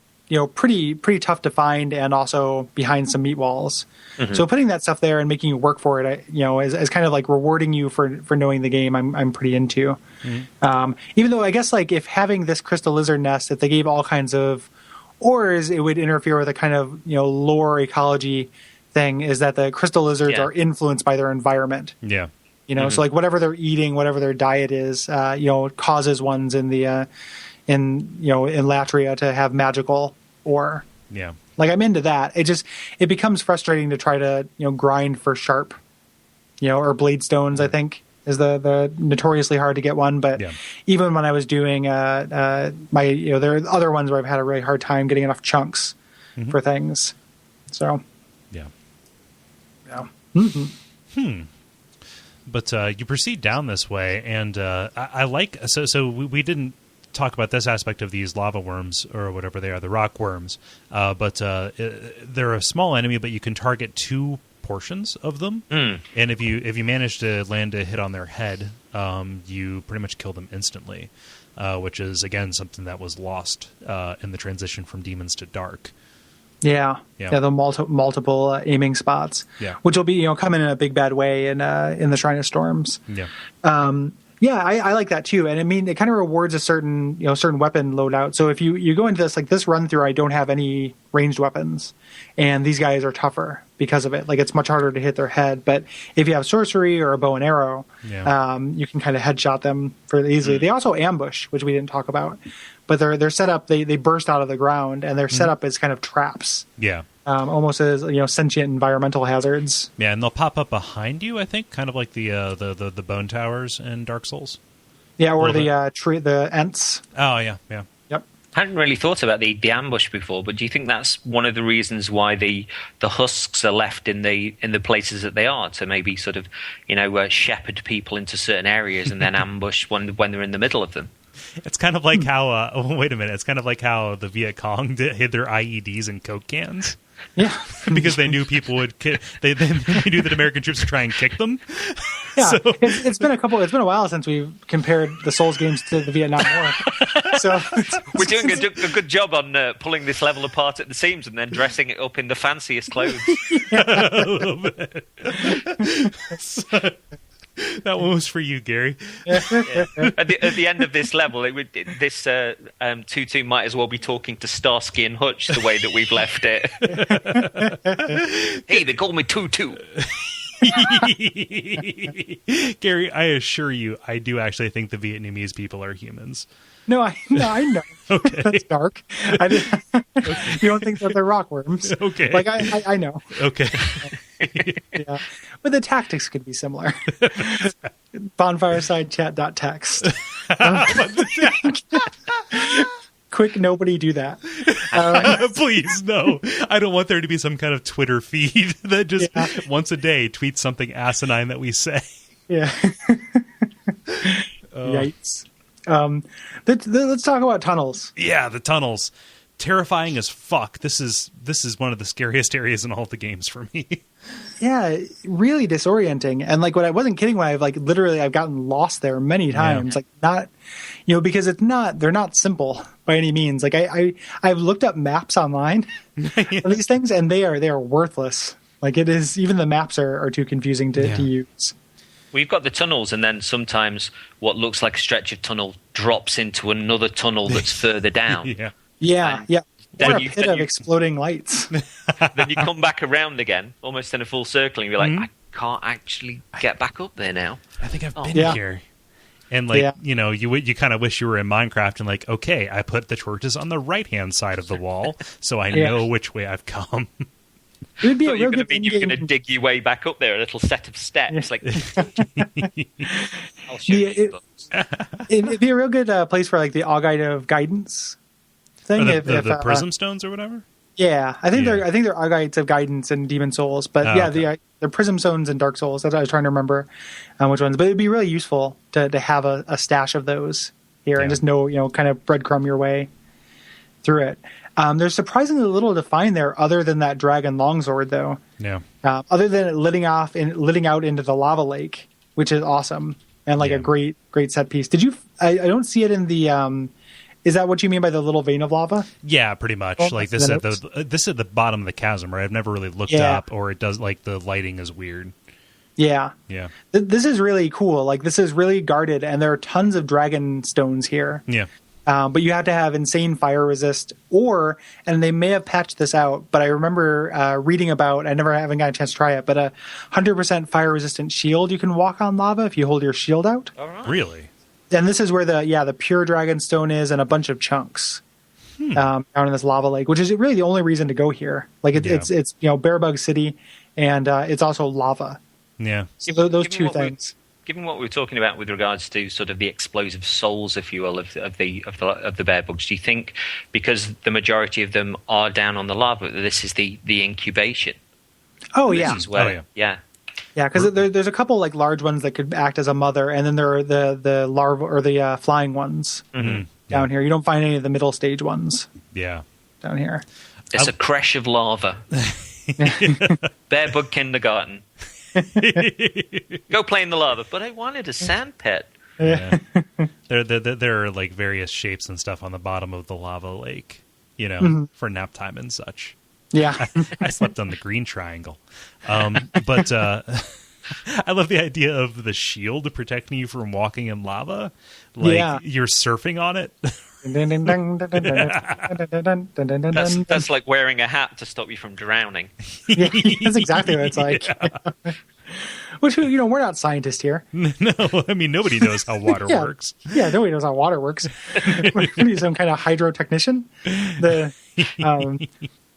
pretty tough to find, and also behind some meat walls. So putting that stuff there and making you work for it, is kind of like rewarding you for knowing the game. I'm pretty into. Even though I guess like if having this crystal lizard nest, if they gave all kinds of ores, it would interfere with a kind of lore ecology thing. Is that the crystal lizards are influenced by their environment? Yeah. So like whatever they're eating, whatever their diet is, causes ones in the in Latria to have magical ore. Yeah. Like I'm into that. It becomes frustrating to try to grind for sharp, or blade stones. I think is the notoriously hard to get one. But even when I was doing my there are other ones where I've had a really hard time getting enough chunks for things. So yeah. But you proceed down this way, and I like so we didn't talk about this aspect of these lava worms or whatever they are, the rock worms. But they're a small enemy, but you can target 2 portions of them. And if you manage to land a hit on their head, you pretty much kill them instantly, which is again something that was lost in the transition from demons to dark. Yeah, the multiple aiming spots. Yeah, which will be coming in a big bad way in the Shrine of Storms. Yeah. I like that too, and I mean it kind of rewards a certain weapon loadout. So if you go into this run through, I don't have any ranged weapons, and these guys are tougher because of it. Like it's much harder to hit their head. But if you have sorcery or a bow and arrow, you can kind of headshot them fairly easily. They also ambush, which we didn't talk about, but they're set up. They burst out of the ground, and they're set up as kind of traps. Yeah. Almost as sentient environmental hazards. Yeah, and they'll pop up behind you, I think, kind of like the bone towers in Dark Souls. Yeah, or the Ents. Oh yeah. Yep. I hadn't really thought about the ambush before, but do you think that's one of the reasons why the husks are left in the places that they are, to maybe sort of shepherd people into certain areas and then ambush when they're in the middle of them? It's kind of like how wait a minute. It's kind of like how the Viet Cong hid their IEDs in Coke cans. Yeah, because they knew people would. They knew that American troops would try and kick them. Yeah, so. It's been a while since we've compared the Souls games to the Vietnam War. So we're doing a good job on pulling this level apart at the seams and then dressing it up in the fanciest clothes. A little bit. That one was for you, Gary. At the end of this level, this 2-2 might as well be talking to Starsky and Hutch the way that we've left it. Hey, they call me 2-2. Gary, I assure you, I do actually think the Vietnamese people are humans. No, I know. Okay. That's dark. You don't think that they're rockworms? Okay. Like I know. Okay. Yeah, but the tactics could be similar. Bonfiresidechat.text. Quick, nobody do that. Please, no. I don't want there to be some kind of Twitter feed that just once a day tweets something asinine that we say. Yeah. Yikes. Let's talk about tunnels. Yeah, the tunnels. Terrifying as fuck. This is one of the scariest areas in all the games for me. Yeah, really disorienting. And like, what I wasn't kidding when I've gotten lost there many times. Yeah. Like, not, because they're not simple by any means. Like I've looked up maps online of these things, and they are worthless. Like, it is, even the maps are too confusing to use. We've got the tunnels, and then sometimes what looks like a stretch of tunnel drops into another tunnel that's further down. Yeah. Then Or a pit of exploding lights. Then you come back around again, almost in a full circle, and you're like, I can't actually get back up there now. I think I've been here. And you kind of wish you were in Minecraft and like, okay, I put the torches on the right-hand side of the wall, so I know which way I've come. It would be You're going to dig your way back up there, a little set of steps. Like, I'll show you. It'd be a real good place for like the Augite of Guidance thing. The Prism Stones or whatever? Yeah, I think they're Augites of Guidance in Demon Souls, but they're Prism Stones in Dark Souls. That's what I was trying to remember which ones. But it'd be really useful to have a stash of those here and just know, kind of breadcrumb your way through it. There's surprisingly little to find there other than that dragon longsword, though. Yeah. Other than it letting out into the lava lake, which is awesome and like a great set piece. Did you? I don't see it in the. Is that what you mean by the little vein of lava? Yeah, pretty much. Like this at the bottom of the chasm, right? I've never really looked up, or it does like the lighting is weird. Yeah. Yeah. This is really cool. Like, this is really guarded, and there are tons of dragon stones here. Yeah. But you have to have insane fire resist, and they may have patched this out, but I remember reading about, I haven't got a chance to try it, but a 100% fire resistant shield you can walk on lava if you hold your shield out. All right. Really? And this is where the pure dragon stone is, and a bunch of chunks down in this lava lake, which is really the only reason to go here. Like, it's Bearbug City, and it's also lava. Yeah. So those two things. Given what we were talking about with regards to sort of the explosive souls, if you will, of the bear bugs, do you think because the majority of them are down on the lava, that this is the incubation? Oh yeah, yeah, because there's a couple like large ones that could act as a mother, and then there are the larva or the flying ones down here. You don't find any of the middle stage ones. Yeah, down here. It's a creche of lava. Bear bug kindergarten. Go play in the lava, but I wanted a sand pit. Yeah. There are like various shapes and stuff on the bottom of the lava lake, for nap time and such. Yeah. I slept on the green triangle. But I love the idea of the shield protecting you from walking in lava. Like you're surfing on it. That's like wearing a hat to stop you from drowning. Yeah, that's exactly what it's like. Yeah. Which, we're not scientists here. No, I mean, nobody knows how water works. Yeah, nobody knows how water works. We need some kind of hydro technician.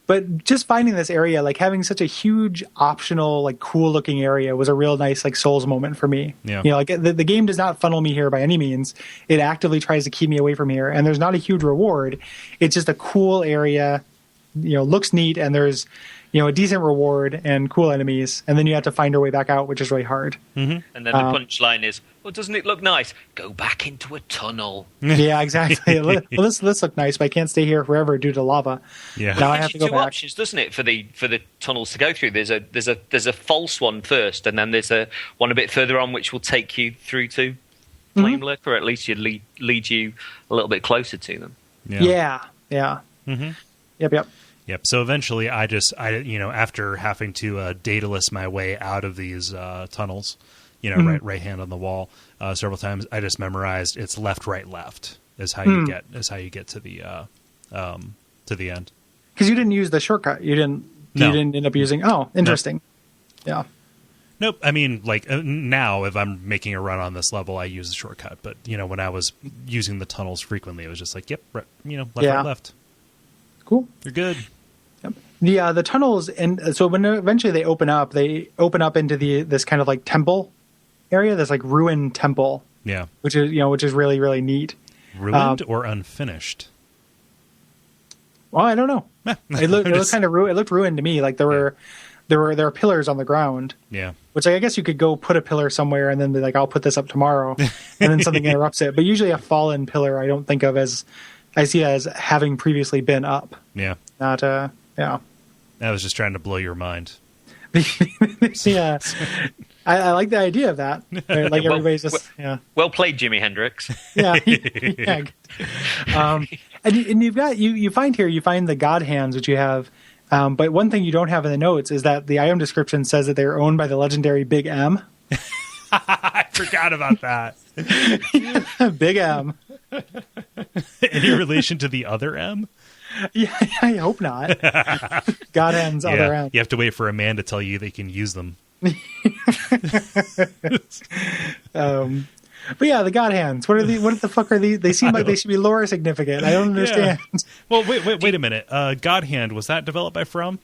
But just finding this area, like having such a huge optional, like cool looking area was a real nice like Souls moment for me. Yeah. Like the game does not funnel me here by any means. It actively tries to keep me away from here, and there's not a huge reward. It's just a cool area, looks neat, and there's, a decent reward and cool enemies, and then you have to find your way back out, which is really hard. Mm-hmm. And then the punchline is, well, doesn't it look nice? Go back into a tunnel. Yeah, exactly. Well, this look nice, but I can't stay here forever due to lava. Yeah. Now I have to go two back. options, doesn't it, for the tunnels to go through? There's a false one first, and then there's a one a bit further on which will take you through to Flame Lick, or at least lead you a little bit closer to them. Yeah. Mm-hmm. Yep. So eventually, I after having to daedalus my way out of these tunnels, right hand on the wall several times. I just memorized it's left, right, left is how you get to the end. Because you didn't use the shortcut. You didn't end up using. Oh, interesting. Nope. Yeah. Nope. I mean, like now, if I'm making a run on this level, I use the shortcut. But when I was using the tunnels frequently, it was just like, yep, right, left, right, left. Cool. You're good. Yep. The tunnels, and so when eventually they open up into this kind of like temple area, this like ruined temple. Yeah. Which is really, really neat. Ruined or unfinished? Well, I don't know. It looked kind of ruined. It looked ruined to me. Like there were pillars on the ground. Yeah. Which I guess you could go put a pillar somewhere and then be like, I'll put this up tomorrow, and then something interrupts it. But usually a fallen pillar, I don't think of as, I see it as having previously been up. Yeah. Not yeah. I was just trying to blow your mind. Yeah. I like the idea of that. Like everybody's just Well played, Jimi Hendrix. Yeah. And you've got you find the God hands, which you have. But one thing you don't have in the notes is that the item description says that they're owned by the legendary Big M. I forgot about that. Big M. Any relation to the other M? Yeah, I hope not. God hands, other M. You have to wait for a man to tell you they can use them. But yeah, the God hands. What the fuck are these? They seem like they should be lore significant. I don't understand. Yeah. Well, wait a minute. God Hand, was that developed by From?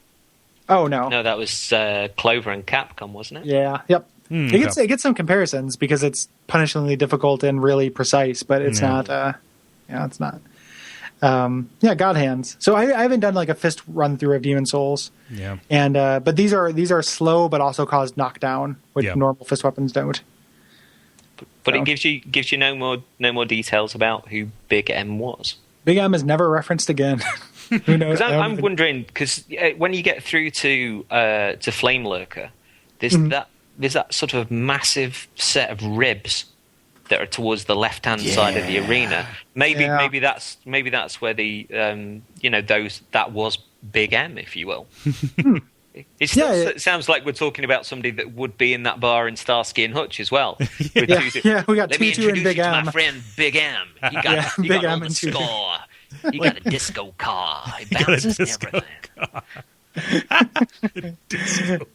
Oh no, that was Clover and Capcom, wasn't it? Yeah. Yep. It gets some comparisons because it's punishingly difficult and really precise, but it's not. It's not. God hands. So I haven't done like a fist run through of Demon Souls. Yeah. And but these are slow, but also cause knockdown, which normal fist weapons don't. But it gives you no more details about who Big M was. Big M is never referenced again. Who knows? I'm wondering because when you get through to Flame Lurker, there's that sort of massive set of ribs that are towards the left hand side of the arena. Maybe that's where the that was Big M, if you will. It sounds like we're talking about somebody that would be in that bar in Starsky and Hutch as well. We got Let me Tutu and introduce Big you to M. my friend Big M. He got Big M all the and Tutu. score. He got a disco car. He bounces everything.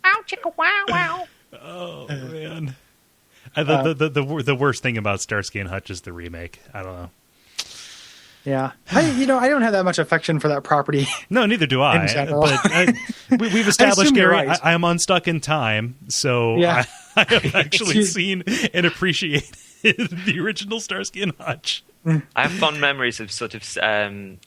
Ow, chicka, wow, wow. Oh man! The worst thing about Starsky and Hutch is the remake. I don't know. Yeah, I don't have that much affection for that property. No, neither do I. But we've established, Gary, right. I am unstuck in time, so I have actually seen and appreciated the original Starsky and Hutch. I have fond memories of sort of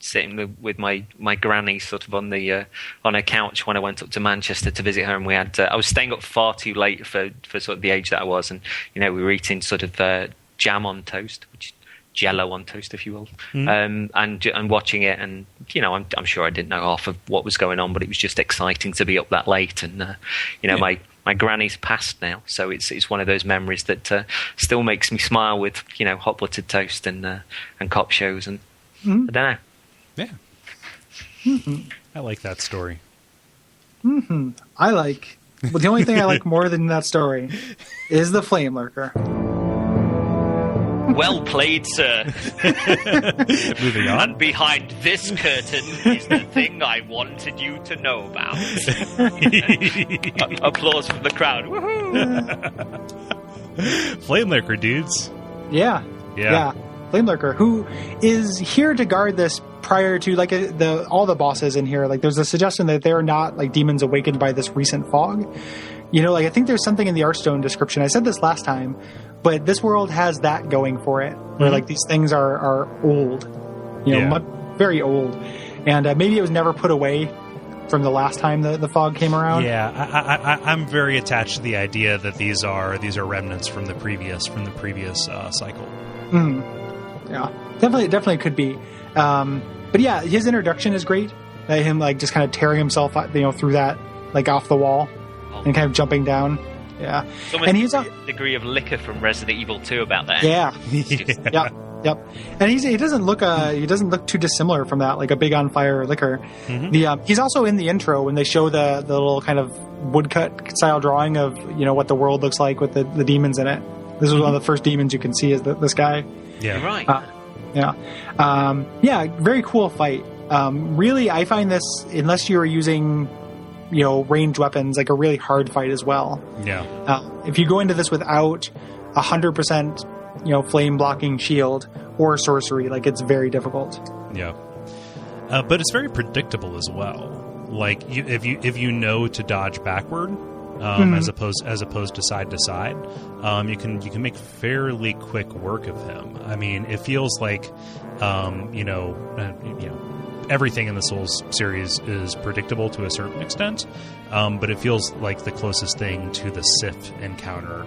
sitting with my granny sort of on a couch when I went up to Manchester to visit her, and we had I was staying up far too late for sort of the age that I was, and we were eating sort of jam on toast, which Jello on toast, if you will, and watching it, and I'm sure I didn't know half of what was going on, but it was just exciting to be up that late, and my granny's passed now, so it's one of those memories that still makes me smile with hot buttered toast and cop shows, and I don't know. Yeah, I like that story. But the only thing I like more than that story is the Flame Lurker. Well played, sir. Moving on. And behind this curtain is the thing I wanted you to know about. Applause from the crowd. Woohoo! Flame Lurker, dudes. Yeah. Flame Lurker, who is here to guard this prior to all the bosses in here. Like, there's a suggestion that they're not like demons awakened by this recent fog. I think there's something in the Archstone description. I said this last time, but this world has that going for it, where like these things are old, very old, and maybe it was never put away from the last time the fog came around. Yeah, I'm very attached to the idea that these are remnants from the previous cycle. Yeah, definitely could be. But yeah, his introduction is great. Him like just kind of tearing himself, through that like off the wall and kind of jumping down. Yeah, and he's a degree of liquor from Resident Evil 2 about that. Yeah. Yep, and he doesn't look too dissimilar from that, like a big on fire liquor. Mm-hmm. He's also in the intro when they show the little kind of woodcut style drawing of what the world looks like with the demons in it. This is one of the first demons you can see is this guy. Yeah, right. Very cool fight. Really, I find this, unless you're using ranged weapons, like a really hard fight as well. Yeah. If you go into this without 100%. Flame blocking shield or sorcery, like it's very difficult. Yeah, but it's very predictable as well. Like if you know to dodge backward, as opposed to side, you can make fairly quick work of him. I mean, it feels like everything in the Souls series is predictable to a certain extent, but it feels like the closest thing to the Sith encounter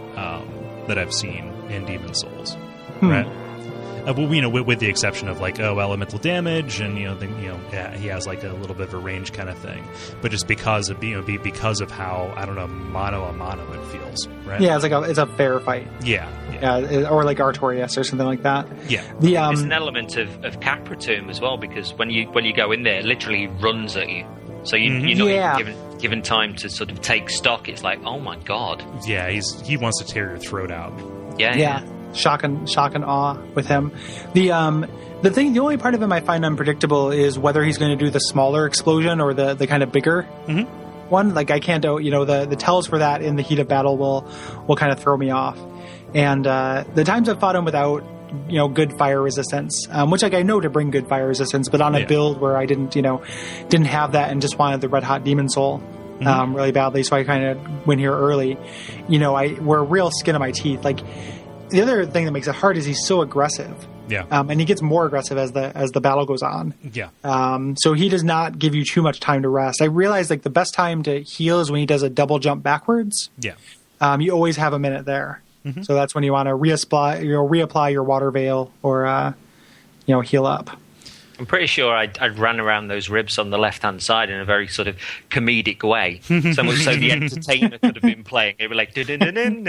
that I've seen in Demon Souls, right? With the exception of elemental damage and he has like a little bit of a range kind of thing, but just because of how mano a mano it feels, right? Yeah, it's a fair fight. Yeah. Or like Artorias or something like that. Yeah, there's an element of Capra to him as well, because when you go in there, it literally runs at you. So you're not even given time to sort of take stock. It's like, oh my god. Yeah, he wants to tear your throat out. Yeah. Shock and awe with him. The only part of him I find unpredictable is whether he's going to do the smaller explosion or the kind of bigger one. Like I can't the tells for that in the heat of battle will kind of throw me off. And the times I've fought him without good fire resistance, which I know to bring good fire resistance, but on a build where I didn't have that and just wanted the red hot demon soul really badly, so I kind of went here early. We're real skin of my teeth. Like the other thing that makes it hard is he's so aggressive. Yeah. And he gets more aggressive as the battle goes on. Yeah. So he does not give you too much time to rest. I realize the best time to heal is when he does a double jump backwards. Yeah. You always have a minute there. Mm-hmm. So that's when you want to reapply your water veil or heal up. I'm pretty sure I'd ran around those ribs on the left-hand side in a very sort of comedic way. So much so the entertainer could have been playing. It would like, kind of ran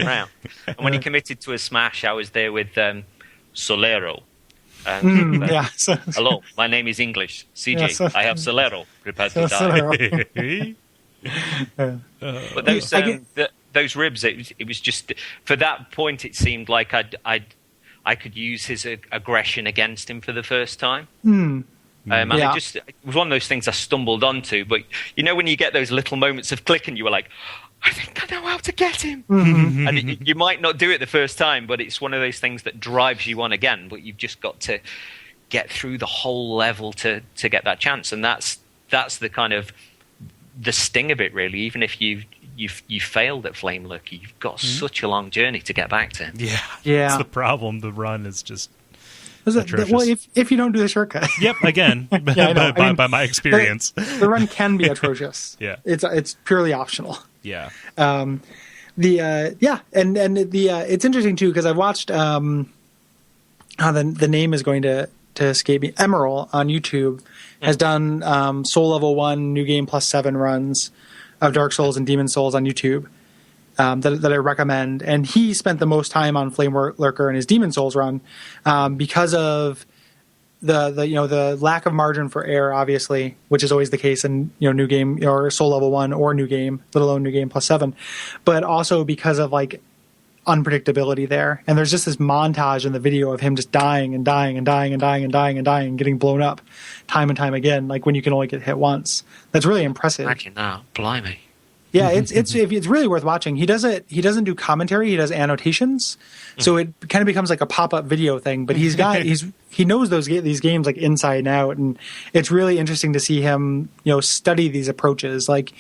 around. And when he committed to a smash, I was there with Solero. Hello, my name is English. CJ, I have Solero prepared to die. But those ribs, it was just, for that point, it seemed like I could use his aggression against him for the first time. And it was one of those things I stumbled onto. But when you get those little moments of click and you were like, I think I know how to get him. Mm-hmm. And you might not do it the first time, but it's one of those things that drives you on again. But you've just got to get through the whole level to get that chance. And that's the kind of the sting of it, really. Even if you failed at Flame Lurker, you've got such a long journey to get back to. Yeah. That's the problem. The run is just atrocious. Well, if you don't do the shortcut. Yep, again, by my experience. The run can be atrocious. Yeah. It's purely optional. Yeah. It's interesting too, because I've watched the name is going to escape me. Emerald on YouTube has done Soul Level 1 New Game Plus 7 runs of Dark Souls and Demon Souls on YouTube that I recommend. And he spent the most time on Flame Lurker in his Demon Souls run because of the lack of margin for error, obviously, which is always the case in New Game or Soul Level 1 or New Game, let alone New Game Plus 7, but also because of unpredictability there. And there's just this montage in the video of him just dying and dying and dying and dying and dying and dying and getting blown up time and time again, like when you can only get hit once. That's really impressive. Imagine that. Blimey. Yeah, it's really worth watching. He doesn't do commentary, he does annotations. So it kind of becomes like a pop-up video thing, but he knows these games like inside and out, and it's really interesting to see him, study these approaches. Like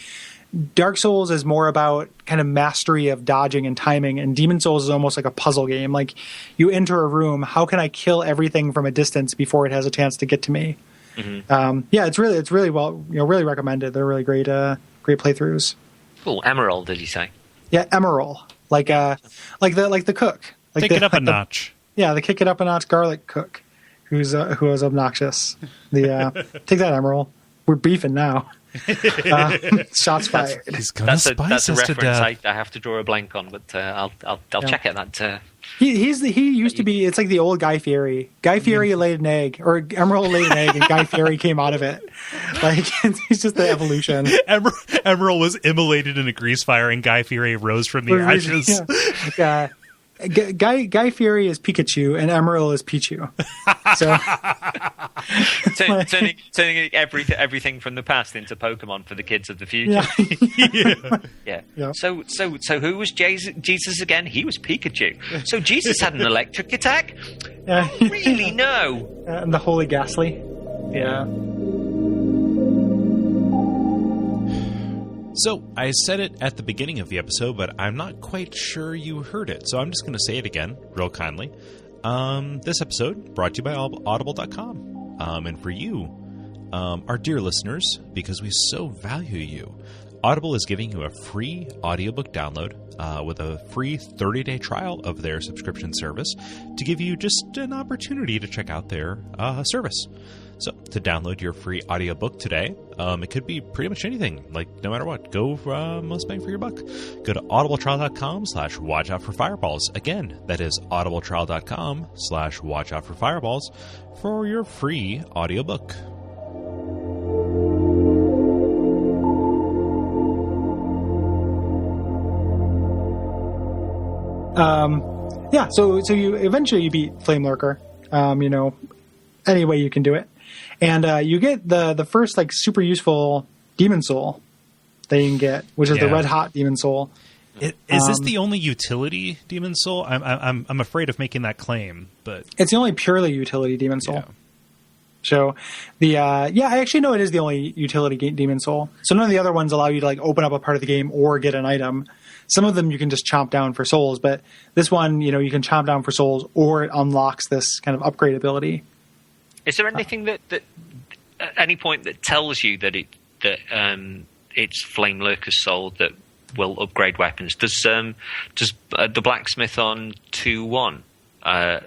Dark Souls is more about kind of mastery of dodging and timing, and Demon Souls is almost like a puzzle game. Like you enter a room, how can I kill everything from a distance before it has a chance to get to me? Mm-hmm. It's really well, really recommended. They're really great playthroughs. Cool. Emerald, did you say? Yeah, Emerald, like the cook. Take it up a notch. Yeah, the kick it up a notch garlic cook, who is obnoxious. Take that, Emerald. we're beefing now. Shots fired. He's gonna That's spice a us to reference death. I have to draw a blank on, but I'll check it. That He used to be. It's like the old Guy Fieri. Guy Fieri laid an egg, or Emerald laid an egg, and Guy Fieri came out of it. Like it's just the evolution. Emerald was immolated in a grease fire, and Guy Fieri rose from the ashes. Yeah. Guy Fieri is Pikachu, and Emerald is Pichu. So turning everything from the past into Pokemon for the kids of the future. Yeah. Yeah. So who was Jesus again? He was Pikachu. So Jesus had an electric attack? Really? No. And the Holy Ghastly. Yeah. So, I said it at the beginning of the episode, but I'm not quite sure you heard it, so I'm just going to say it again, real kindly. This episode brought to you by Audible.com. And for you, our dear listeners, because we so value you, Audible is giving you a free audiobook download with a free 30-day trial of their subscription service to give you just an opportunity to check out their service. So, to download your free audiobook today, it could be pretty much anything, like no matter what. Go most bang for your buck. Go to audibletrial.com/watchoutforfireballs. Again, that is audibletrial.com/watchoutforfireballs for your free audiobook. So you eventually beat Flame Lurker. Any way you can do it. And you get the first like super useful demon soul that you can get, which is the red hot demon soul. Is this the only utility demon soul? I'm afraid of making that claim, but it's the only purely utility demon soul. Yeah. So I actually know it is the only utility demon soul. So none of the other ones allow you to like open up a part of the game or get an item. Some of them you can just chomp down for souls, but this one, you can chomp down for souls, or it unlocks this kind of upgrade ability. Is there anything that at any point that tells you that it's Flame Lurker's soul that will upgrade weapons? Does the blacksmith on 2-1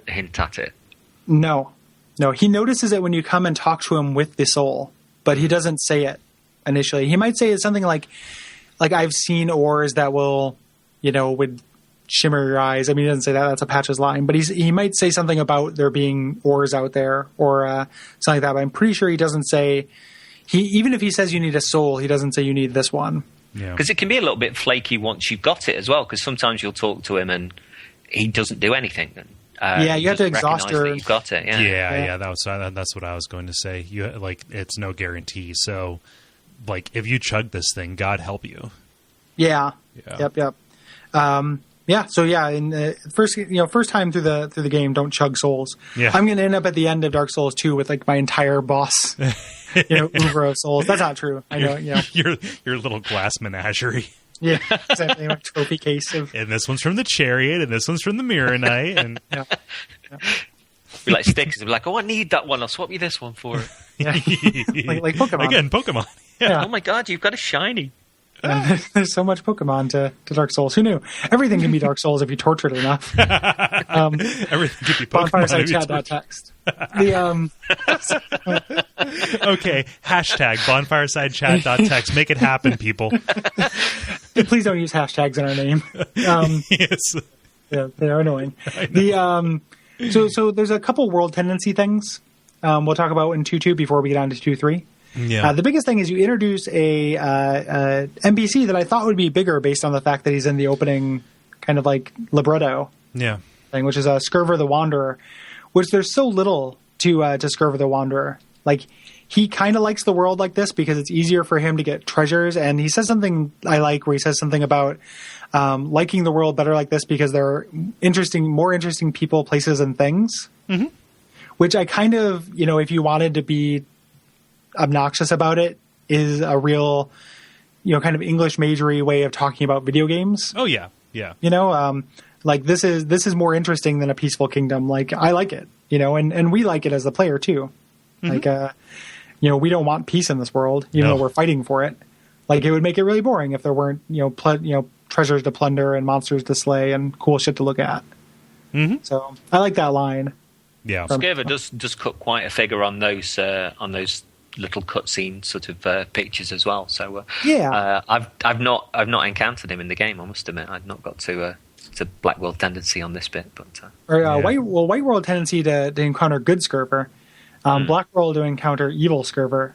hint at it? No. He notices it when you come and talk to him with the soul, but he doesn't say it initially. He might say something like I've seen ores that will, would shimmer your eyes. I mean, he doesn't say that. That's a Patch's line. But he might say something about there being ores out there or something like that. But I'm pretty sure he doesn't say... Even if he says you need a soul, he doesn't say you need this one. yeah. Because it can be a little bit flaky once you've got it as well, because sometimes you'll talk to him and he doesn't do anything. You have to exhaust your... You've got it, Yeah, that's what I was going to say. It's no guarantee. So, if you chug this thing, God help you. Yeah. Yep. In first time through the game, don't chug souls. Yeah. I'm going to end up at the end of Dark Souls 2 with my entire boss, oeuvre of souls. That's not true. I know. your little glass menagerie. Yeah, exactly. A trophy case of. And this one's from the Chariot, and this one's from the Mirror Knight, and Be like stickers. Be like, I need that one. I'll swap you this one for it. Yeah. like Pokemon. Again, Pokemon. Yeah. Oh my god, you've got a shiny. There's so much Pokemon to Dark Souls. Who knew? Everything can be Dark Souls if you torture it enough. Everything could be Pokemon. Bonfireside-chat.text. Okay, #bonfireside-chat.text. Make it happen, people. Please don't use hashtags in our name. Yes. Yeah, they're annoying. So there's a couple world tendency things we'll talk about in 2.2 before we get on to 2.3. Yeah. The biggest thing is you introduce a NPC that I thought would be bigger based on the fact that he's in the opening kind of like libretto thing, which is Scurver the Wanderer, which there's so little to Scurver the Wanderer. Like, he kind of likes the world like this because it's easier for him to get treasures, and he says something I like where he says something about liking the world better like this because there are more interesting people, places, and things, which I kind of, if you wanted to be obnoxious about it, is a real, kind of English majory way of talking about video games. Oh yeah, yeah. Like this is more interesting than a peaceful kingdom. Like, I like it, and we like it as the player too. Like, we don't want peace in this world, even though we're fighting for it. Like, it would make it really boring if there weren't, treasures to plunder and monsters to slay and cool shit to look at. So I like that line. Yeah, Scurver does cut quite a figure on those little cutscene sort of pictures as well. So I've not encountered him in the game. I must admit, I've not got to Black World tendency on this bit, but White World tendency to encounter good Scurver, Black World to encounter evil Scurver.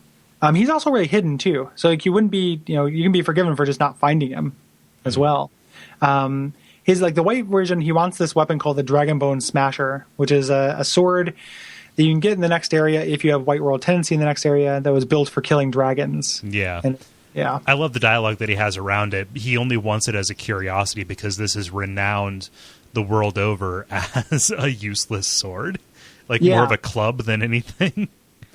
He's also really hidden too, so like you wouldn't be, you can be forgiven for just not finding him as well. His like the white version, he wants this weapon called the Dragonbone Smasher, which is a sword that you can get in the next area if you have White World tendency in the next area that was built for killing dragons. Yeah. And, yeah. I love the dialogue that he has around it. He only wants it as a curiosity because this is renowned the world over as a useless sword. Like more of a club than anything.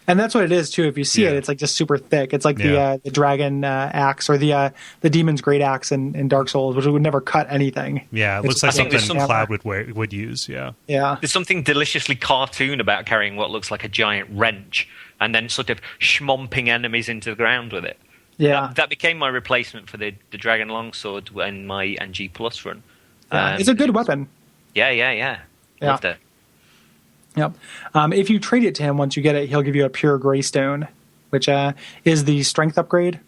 And that's what it is too. If you see it, it's like just super thick. It's like the dragon axe or the demon's great axe in Dark Souls, which would never cut anything. Yeah, it looks like something Cloud would use. Yeah. There's something deliciously cartoon about carrying what looks like a giant wrench and then sort of schmomping enemies into the ground with it. Yeah, that became my replacement for the Dragon Longsword in my NG Plus run. It's a good weapon. Yeah. Loved it. Yep. If you trade it to him once you get it, he'll give you a pure gray stone, which is the strength upgrade.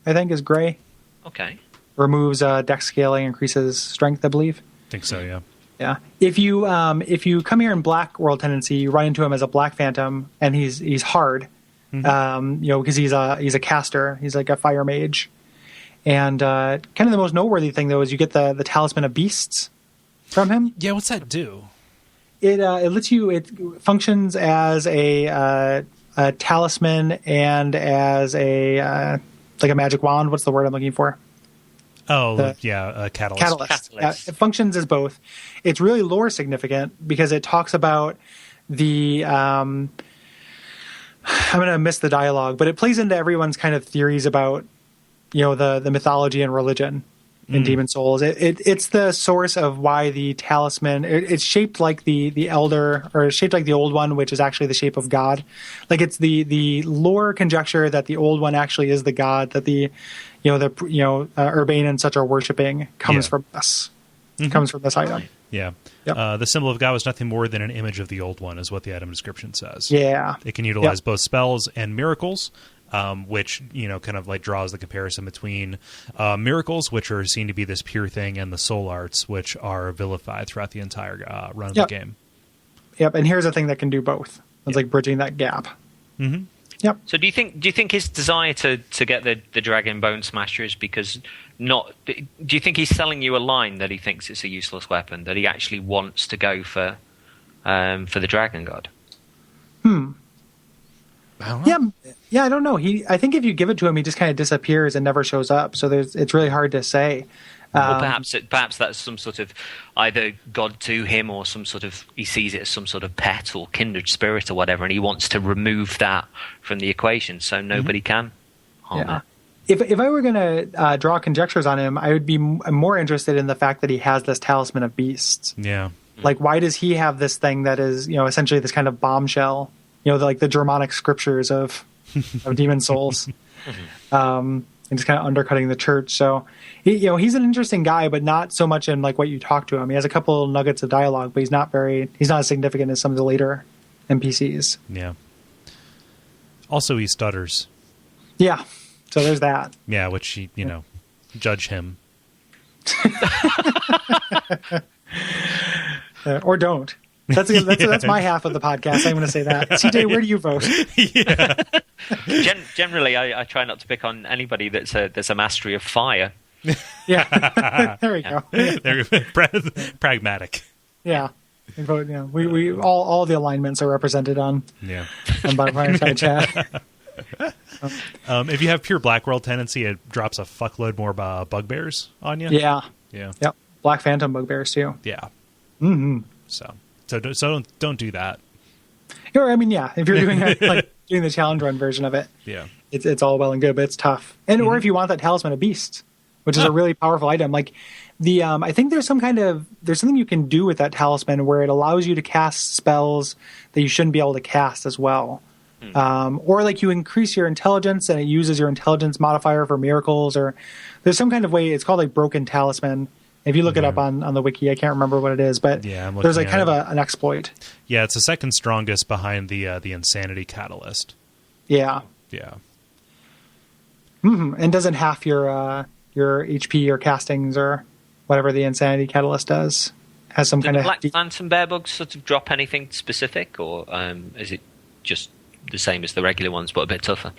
I think is gray. Okay. Removes dex scaling, increases strength, I believe. I think so. Yeah. Yeah. If you come here in Black World tendency, you run into him as a Black Phantom, and he's hard. Mm-hmm. Because he's a caster. He's like a fire mage. And kind of the most noteworthy thing though is you get the Talisman of Beasts from him. Yeah. What's that do? It lets you. It functions as a talisman and as a like a magic wand. What's the word I'm looking for? Oh, catalyst. It functions as both. It's really lore significant because it talks about the. I'm going to miss the dialogue, but it plays into everyone's kind of theories about, the mythology and religion in Demon Souls. It's the source of why the talisman. It's shaped like the elder, or shaped like the old one, which is actually the shape of God. Like it's the lore conjecture that the old one actually is the God that Urbane and such are worshiping comes from this. Comes from this item. Yeah. Yep. The symbol of God was nothing more than an image of the old one, is what the item description says. Yeah. It can utilize both spells and miracles, which, kind of like draws the comparison between miracles, which are seen to be this pure thing, and the soul arts, which are vilified throughout the entire run of the game. Yep. And here's a thing that can do both. It's like bridging that gap. Mm-hmm. Yep. So do you think his desire to get the Dragon Bone Smasher is because do you think he's selling you a line that he thinks it's a useless weapon, that he actually wants to go for the Dragon God? Yeah, I don't know. I think if you give it to him, he just kind of disappears and never shows up. So it's really hard to say. Or perhaps that's some sort of either God to him, or some sort of he sees it as some sort of pet or kindred spirit or whatever, and he wants to remove that from the equation so nobody can harm it. If I were going to draw conjectures on him, I would be more interested in the fact that he has this Talisman of Beasts. Yeah. Like, why does he have this thing that is, essentially this kind of bombshell? The Germanic scriptures of Demon Souls. And just kind of undercutting the church. So, he's an interesting guy, but not so much in like what you talk to him. He has a couple nuggets of dialogue, but he's not as significant as some of the later NPCs. Yeah. Also, he stutters. Yeah. So there's that. Yeah, which judge him. Or don't. That's my half of the podcast. I'm going to say that. CJ, where do you vote? Generally, I try not to pick on anybody that's a mastery of fire. Yeah, there we go. Pragmatic. Yeah, we all the alignments are represented on Butterfield chat. If you have pure Black World tendency, it drops a fuckload more bugbears on you. Yeah. Yep. Black Phantom bugbears too. Yeah. Mm-hmm. So don't do that. Or if you're doing doing the challenge run version of it, it's all well and good, but it's tough. And or if you want that Talisman of Beasts, which is a really powerful item, like the I think there's something you can do with that talisman where it allows you to cast spells that you shouldn't be able to cast as well. Or like you increase your intelligence and it uses your intelligence modifier for miracles, or there's some kind of way. It's called like Broken Talisman. If you look it up on the wiki, I can't remember what it is, but there's like kind of an exploit. Yeah, it's the second strongest behind the Insanity Catalyst. Yeah. Yeah. And doesn't half your HP or castings or whatever the Insanity Catalyst does. Has some Did kind the of Black Phantom bear bugs sort of drop anything specific, or is it just the same as the regular ones but a bit tougher?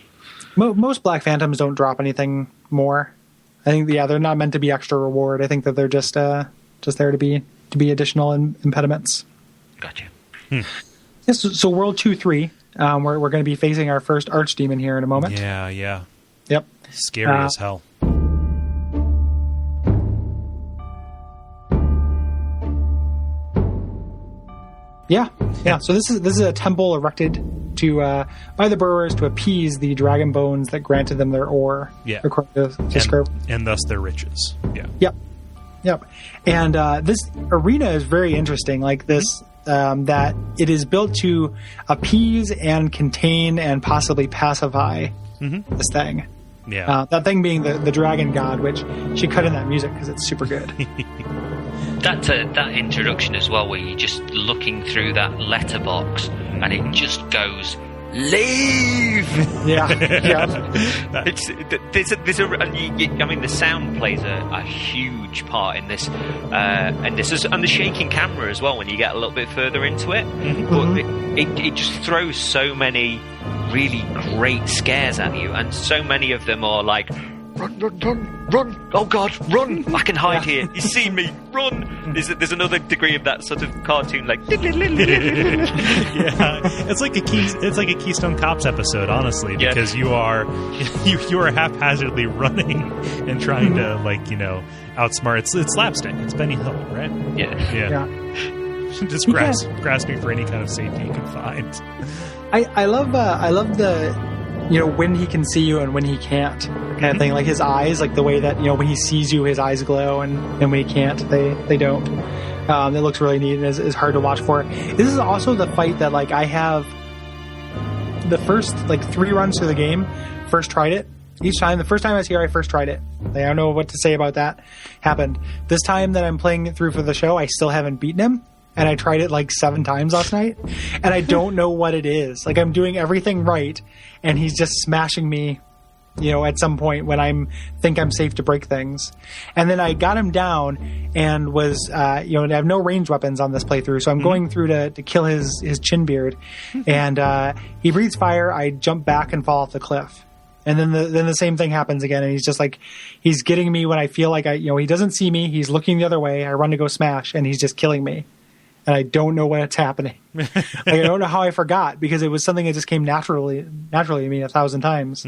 Most Black Phantoms don't drop anything more. I think they're not meant to be extra reward. I think that they're just there to be additional impediments. Gotcha. Yes, so World 2-3, we're going to be facing our first Archdemon here in a moment. Yeah. Yep. Scary as hell. Yeah. So this is a temple erected to by the Burrowers to appease the dragon bones that granted them their ore. Yeah. According to Script. And thus their riches. Yeah. Yep. And this arena is very interesting. Like this, that it is built to appease and contain and possibly pacify this thing. Yeah. That thing being the dragon god, which she cut in that music because it's super good. That introduction as well, where you're just looking through that letterbox and it just goes, leave. Yeah. I mean, the sound plays a huge part in this, and the shaking camera as well when you get a little bit further into it. But it just throws so many really great scares at you, and so many of them are like, run! Oh God, run! I can hide here. You see me? Run! There's another degree of that sort of cartoon, like. Yeah, it's like a Keystone Cops episode, honestly, because you are haphazardly running and trying to outsmart. It's slapstick. It's Benny Hill, right? Yeah. Just grasping for any kind of safety you can find. I love the when he can see you and when he can't kind of thing, like his eyes, like the way that when he sees you his eyes glow, and when he can't they don't. It looks really neat and is hard to watch for. This is also the fight that I have the first 3 runs through the game, first tried it. Each time, the first time I was here, I first tried it. I don't know what to say about that. Happened. This time that I'm playing it through for the show, I still haven't beaten him. And I tried it 7 times last night. And I don't know what it is. I'm doing everything right. And he's just smashing me, at some point when think I'm safe to break things. And then I got him down and was, I have no ranged weapons on this playthrough. So I'm going through to kill his chin beard. And he breathes fire. I jump back and fall off the cliff. And then the same thing happens again, and he's just he's getting me when I feel like he doesn't see me. He's looking the other way. I run to go smash, and he's just killing me, and I don't know what's happening. I don't know how I forgot, because it was something that just came naturally to me 1,000 times.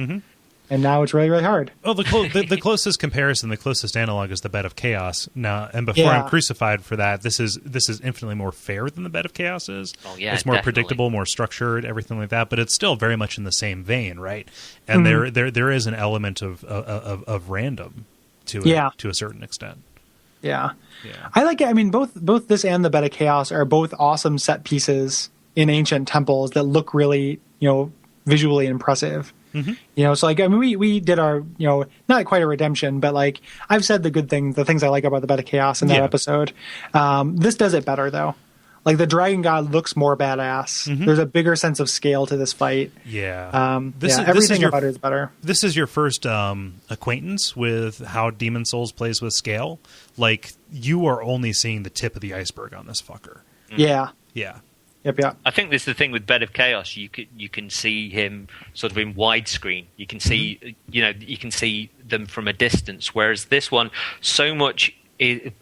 And now it's really, really hard. Oh, the closest comparison, the closest analog is the Bed of Chaos. Now, and before I'm crucified for that, this is infinitely more fair than the Bed of Chaos is. Oh, yeah, it's more definitely. predictable, more structured, everything like that. But it's still very much in the same vein, right? And there is an element of random to it to a certain extent. Yeah. I like it. I mean, both this and the Bed of Chaos are both awesome set pieces in ancient temples that look really, visually impressive. So we did our, not quite a redemption, but I've said the things I like about the Bed of Chaos in that episode. This does it better though. The Dragon God looks more badass. There's a bigger sense of scale to this fight. Yeah. Everything about it is better. This is your first acquaintance with how Demon Souls plays with scale. You are only seeing the tip of the iceberg on this fucker. Yeah. Yeah. Yep. I think this is the thing with Bed of Chaos. You can see him sort of in widescreen. You can see you can see them from a distance. Whereas this one, so much of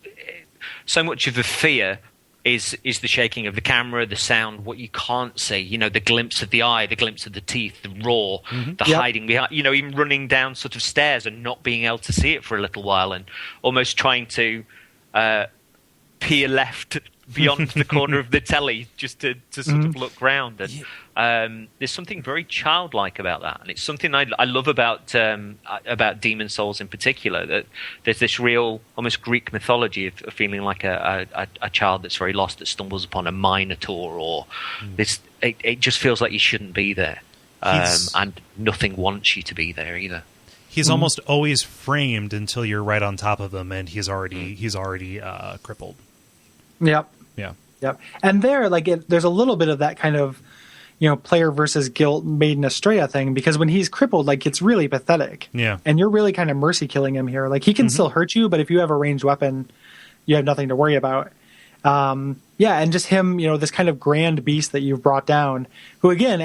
the fear is the shaking of the camera, the sound, what you can't see. The glimpse of the eye, the glimpse of the teeth, the roar, the hiding behind. Even running down sort of stairs and not being able to see it for a little while, and almost trying to peer left beyond the corner of the telly just to sort of look round. And there's something very childlike about that, and it's something I love about Demon Souls in particular, that there's this real almost Greek mythology of feeling like a child that's very lost, that stumbles upon a minotaur, or this. It just feels like you shouldn't be there, and nothing wants you to be there either. He's almost always framed until you're right on top of him, and he's already crippled. Yep. Yeah. Yep. And there, there's a little bit of that kind of, player versus guilt Maiden Estrella thing, because when he's crippled, like, it's really pathetic. Yeah. And you're really kind of mercy killing him here. Like, he can still hurt you, but if you have a ranged weapon, you have nothing to worry about. Yeah, and just him, this kind of grand beast that you've brought down, who again,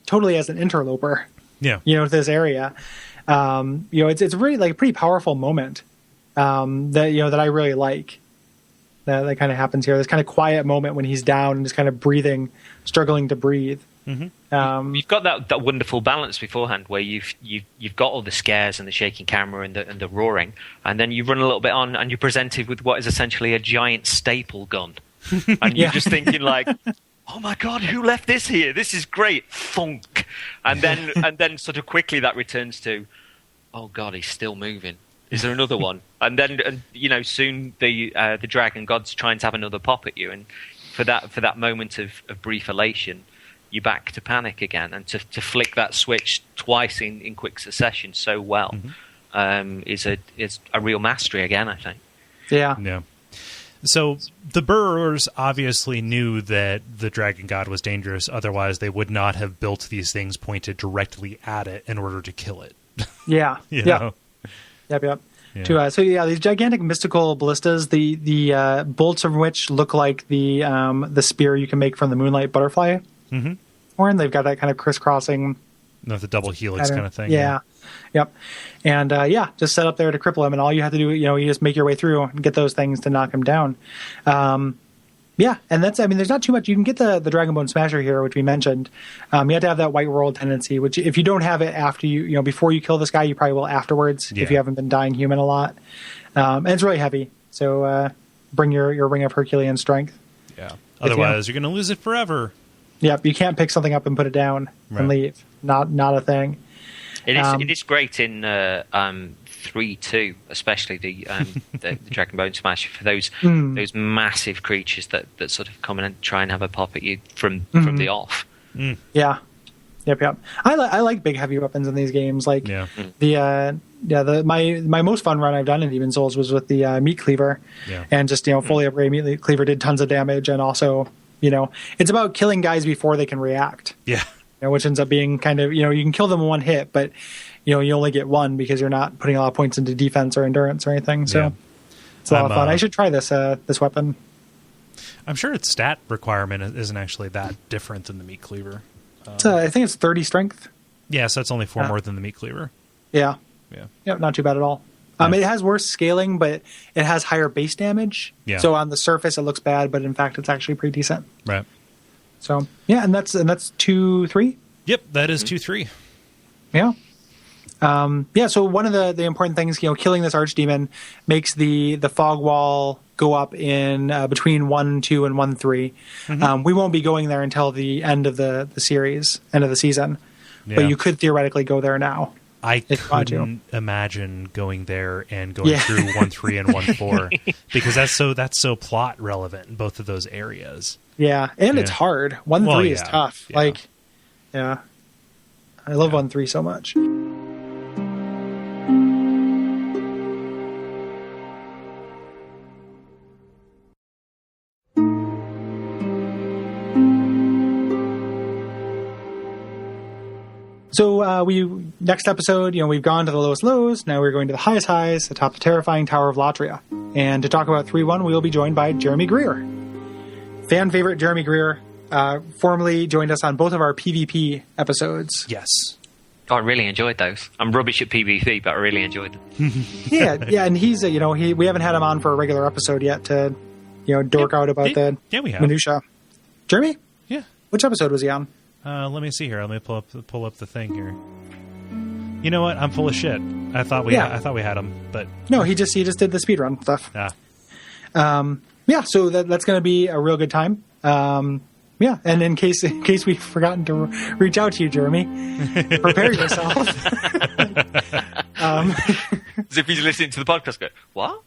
totally as an interloper, to this area, it's a really pretty powerful moment that I really like. That kind of happens here. This kind of quiet moment when he's down and just kind of breathing, struggling to breathe. You've got that wonderful balance beforehand where you've got all the scares and the shaking camera and the roaring, and then you run a little bit on and you're presented with what is essentially a giant staple gun, and you're just thinking like, oh my god, who left this here? This is great, thunk, and then sort of quickly that returns to, oh god, he's still moving. Is there another one? And then soon the dragon god's trying to have another pop at you, and for that moment of brief elation, you're back to panic again, and to flick that switch twice in quick succession so well is a real mastery again, I think. Yeah. So the Burrs obviously knew that the Dragon God was dangerous. Otherwise, they would not have built these things pointed directly at it in order to kill it. Yeah. Yep. Yeah. These gigantic mystical ballistas, the bolts of which look like the spear you can make from the Moonlight Butterfly horn. They've got that kind of crisscrossing, the double helix kind of thing. Yeah. Yep. And just set up there to cripple him, and all you have to do, you just make your way through and get those things to knock him down. And that's, there's not too much. You can get the Dragonbone Smasher here, which we mentioned. You have to have that white world tendency, which if you don't have it after before you kill this guy, you probably will afterwards if you haven't been dying human a lot. And it's really heavy, so bring your Ring of Herculean strength. Yeah. Otherwise, you're going to lose it forever. Yep, you can't pick something up and put it down and leave. Not a thing. It is great in 3-2, especially the Dragonbone Smasher, for those massive creatures that sort of come in and try and have a pop at you from the off. Yeah. Yep. I like big heavy weapons in these games. Like my most fun run I've done in Demon's Souls was with the Meat Cleaver, and just fully upgraded Meat Cleaver did tons of damage, and also it's about killing guys before they can react. Yeah. Which ends up being kind of, you can kill them in one hit, but, you only get one because you're not putting a lot of points into defense or endurance or anything. So it's a lot of fun. I should try this weapon. I'm sure its stat requirement isn't actually that different than the Meat Cleaver. I think it's 30 strength. Yeah, so it's only 4 more than the Meat Cleaver. Yeah. Not too bad at all. It has worse scaling, but it has higher base damage. Yeah. So on the surface, it looks bad, but in fact, it's actually pretty decent. Right. So and that's 2-3. Yep, that is 2-3. Yeah. So one of the important things, killing this archdemon makes the fog wall go up in between 1-2 and 1-3. We won't be going there until the end of the series, end of the season. Yeah. But you could theoretically go there now. I couldn't imagine going there and going through 1-3 and 1-4 because that's so plot relevant in both of those areas. Yeah, and it's hard. 1-3 is tough. Yeah. I love 1-3 so much. So next episode, we've gone to the lowest lows. Now we're going to the highest highs atop the terrifying Tower of Latria. And to talk about 3-1, we will be joined by Jeremy Greer. Fan favorite Jeremy Greer formerly joined us on both of our PvP episodes. Yes. Oh, I really enjoyed those. I'm rubbish at PvP, but I really enjoyed them. yeah, and he's we haven't had him on for a regular episode yet to dork out about the minutia. Jeremy? Yeah. Which episode was he on? Let me see here. Let me pull up the thing here. You know what? I'm full of shit. I thought we had him, but no, he just did the speedrun stuff. So that's going to be a real good time. And in case we've forgotten to reach out to you, Jeremy, prepare yourself. As if he's listening to the podcast, go, what?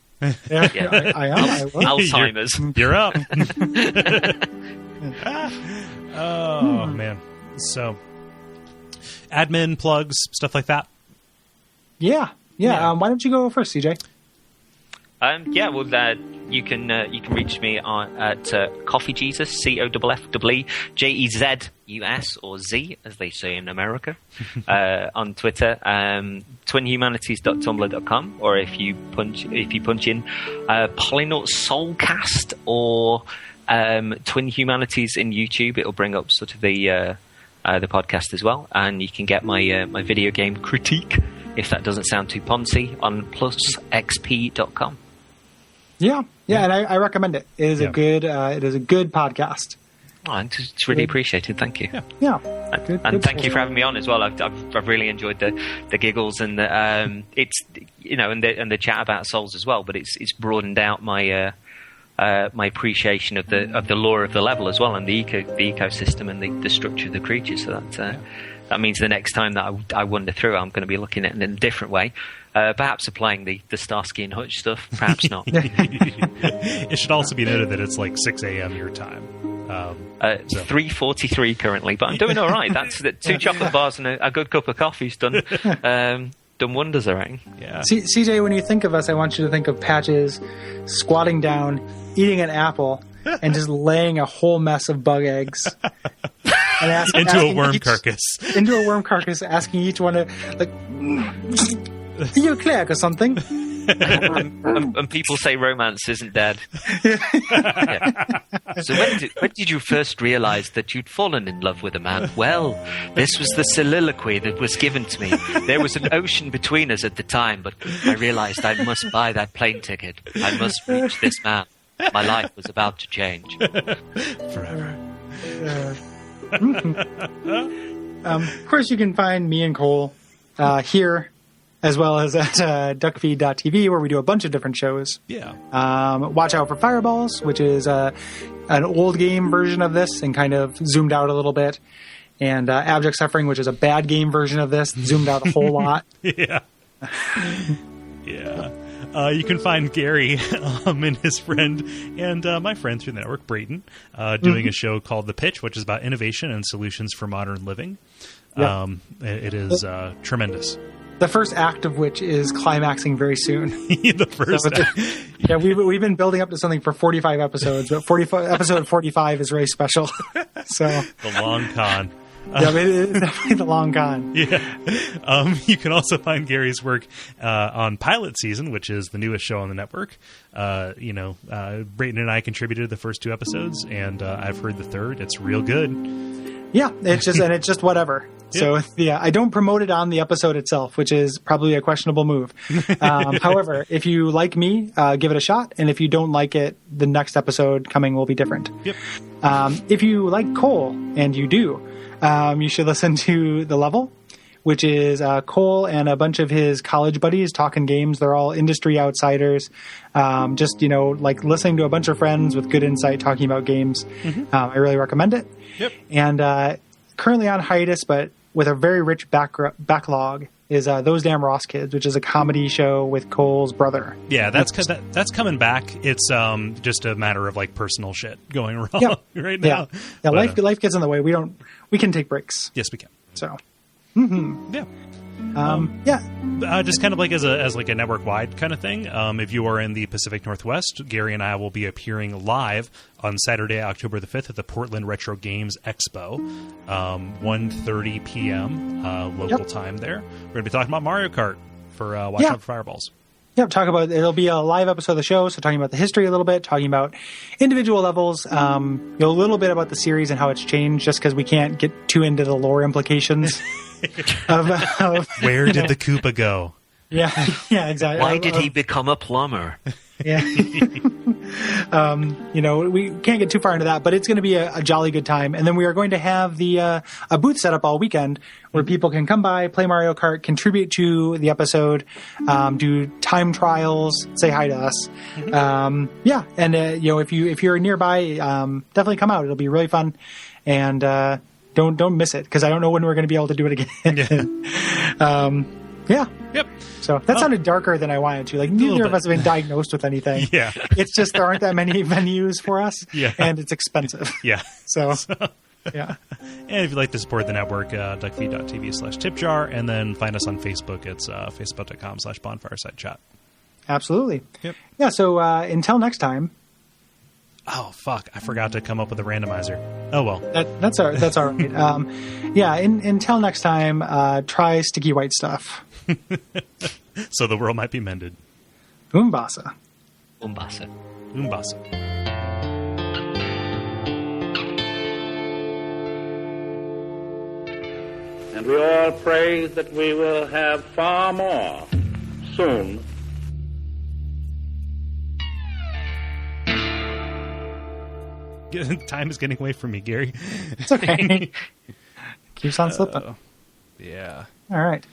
Yeah. I am. I will. Alzheimer's. You're up. Oh, man. So, admin plugs, stuff like that. Yeah. Why don't you go first, CJ? You can reach me at CoffeeJezus, CoffeeJezus, or Z, as they say in America, on Twitter, twinhumanities.tumblr.com, or if you punch in Polynaut Soulcast or Twin Humanities in YouTube, it'll bring up sort of the podcast as well, and you can get my video game critique, if that doesn't sound too poncy, on plusxp.com. Yeah, and I recommend it. It is a good podcast. Oh, it's really appreciated. Thank you. Yeah. And thank you for having me on as well. I've really enjoyed the giggles and the it's and the chat about souls as well. But it's broadened out my my appreciation of the lore of the level as well, and the ecosystem and the structure of the creatures. So that means the next time that I wander through, I'm going to be looking at it in a different way. Perhaps applying the Starsky and Hutch stuff, perhaps not. It should also be noted that it's like 6 a.m. your time. 3:43 currently, but I'm doing all right. That's 2 chocolate bars and a good cup of coffee's done wonders, I reckon. Yeah. CJ, when you think of us, I want you to think of Patches squatting down, eating an apple, and just laying a whole mess of bug eggs. And into a worm carcass. Into a worm carcass, asking each one to, like, are you a cleric or something? and people say romance isn't dead. Yeah. So when did you first realize that you'd fallen in love with a man? Well, this was the soliloquy that was given to me. There was an ocean between us at the time, but I realized I must buy that plane ticket. I must reach this man. My life was about to change. Forever. Of course, you can find me and Cole here, as well as at Duckfeed.tv, where we do a bunch of different shows. Yeah. Watch out for Fireballs, which is an old game version of this and kind of zoomed out a little bit. And Abject Suffering, which is a bad game version of this, zoomed out a whole lot. Yeah. Yeah. You can find Gary and his friend and my friend through the network, Brayton, doing a show called The Pitch, which is about innovation and solutions for modern living. Yep. It is tremendous. The first act of which is climaxing very soon. The first act. Yeah, we've been building up to something for 45 episodes, but episode 45 is really special. So the long con. Yeah, it is definitely the long con. Yeah. You can also find Gary's work on Pilot Season, which is the newest show on the network. Brayton and I contributed the first 2 episodes, and I've heard the third. It's real good. Yeah, it's just whatever. So I don't promote it on the episode itself, which is probably a questionable move. However, if you like me, give it a shot, and if you don't like it, the next episode coming will be different. Yep. If you like Cole, and you do, you should listen to The Level, which is Cole and a bunch of his college buddies talking games. They're all industry outsiders, like listening to a bunch of friends with good insight talking about games. Mm-hmm. I really recommend it. Yep. And currently on hiatus, but with a very rich backlog, is Those Damn Ross Kids, which is a comedy show with Cole's brother. Yeah, that's coming back. It's just a matter of like personal shit going wrong right now. Yeah, life gets in the way. We can take breaks. Yes, we can. So, yeah. Yeah. Just kind of like as a network wide kind of thing. If you are in the Pacific Northwest, Gary and I will be appearing live on Saturday, October the 5th at the Portland Retro Games Expo, 1:30 p.m. Local time there. We're going to be talking about Mario Kart for Watch Out for Fireballs. Yep, it'll be a live episode of the show, so talking about the history a little bit, talking about individual levels, a little bit about the series and how it's changed, just because we can't get too into the lore implications of where did the Koopa go? Yeah, exactly. Why did he become a plumber? Yeah. We can't get too far into that, but it's going to be a jolly good time. And then we are going to have a booth set up all weekend where people can come by, play Mario Kart, contribute to the episode, do time trials, say hi to us. Mm-hmm. And if you're nearby, definitely come out. It'll be really fun, and don't miss it, because I don't know when we're going to be able to do it again. Yeah. Yep. So that sounded darker than I wanted to. Like, neither of us have been diagnosed with anything. Yeah. It's just there aren't that many venues for us. Yeah. And it's expensive. Yeah. So yeah. And if you'd like to support the network, Duckfeed.tv/tipjar, and then find us on Facebook. It's facebook.com/bonfiresidechat. Absolutely. Yep. Yeah, so until next time. Oh, fuck. I forgot to come up with a randomizer. Oh, well. That's all right. Until next time, try sticky white stuff. So the world might be mended. Umbasa. Umbasa. Umbasa. And we all pray that we will have far more soon. Time is getting away from me, Gary. It's okay. Keeps on slipping. Yeah. All right.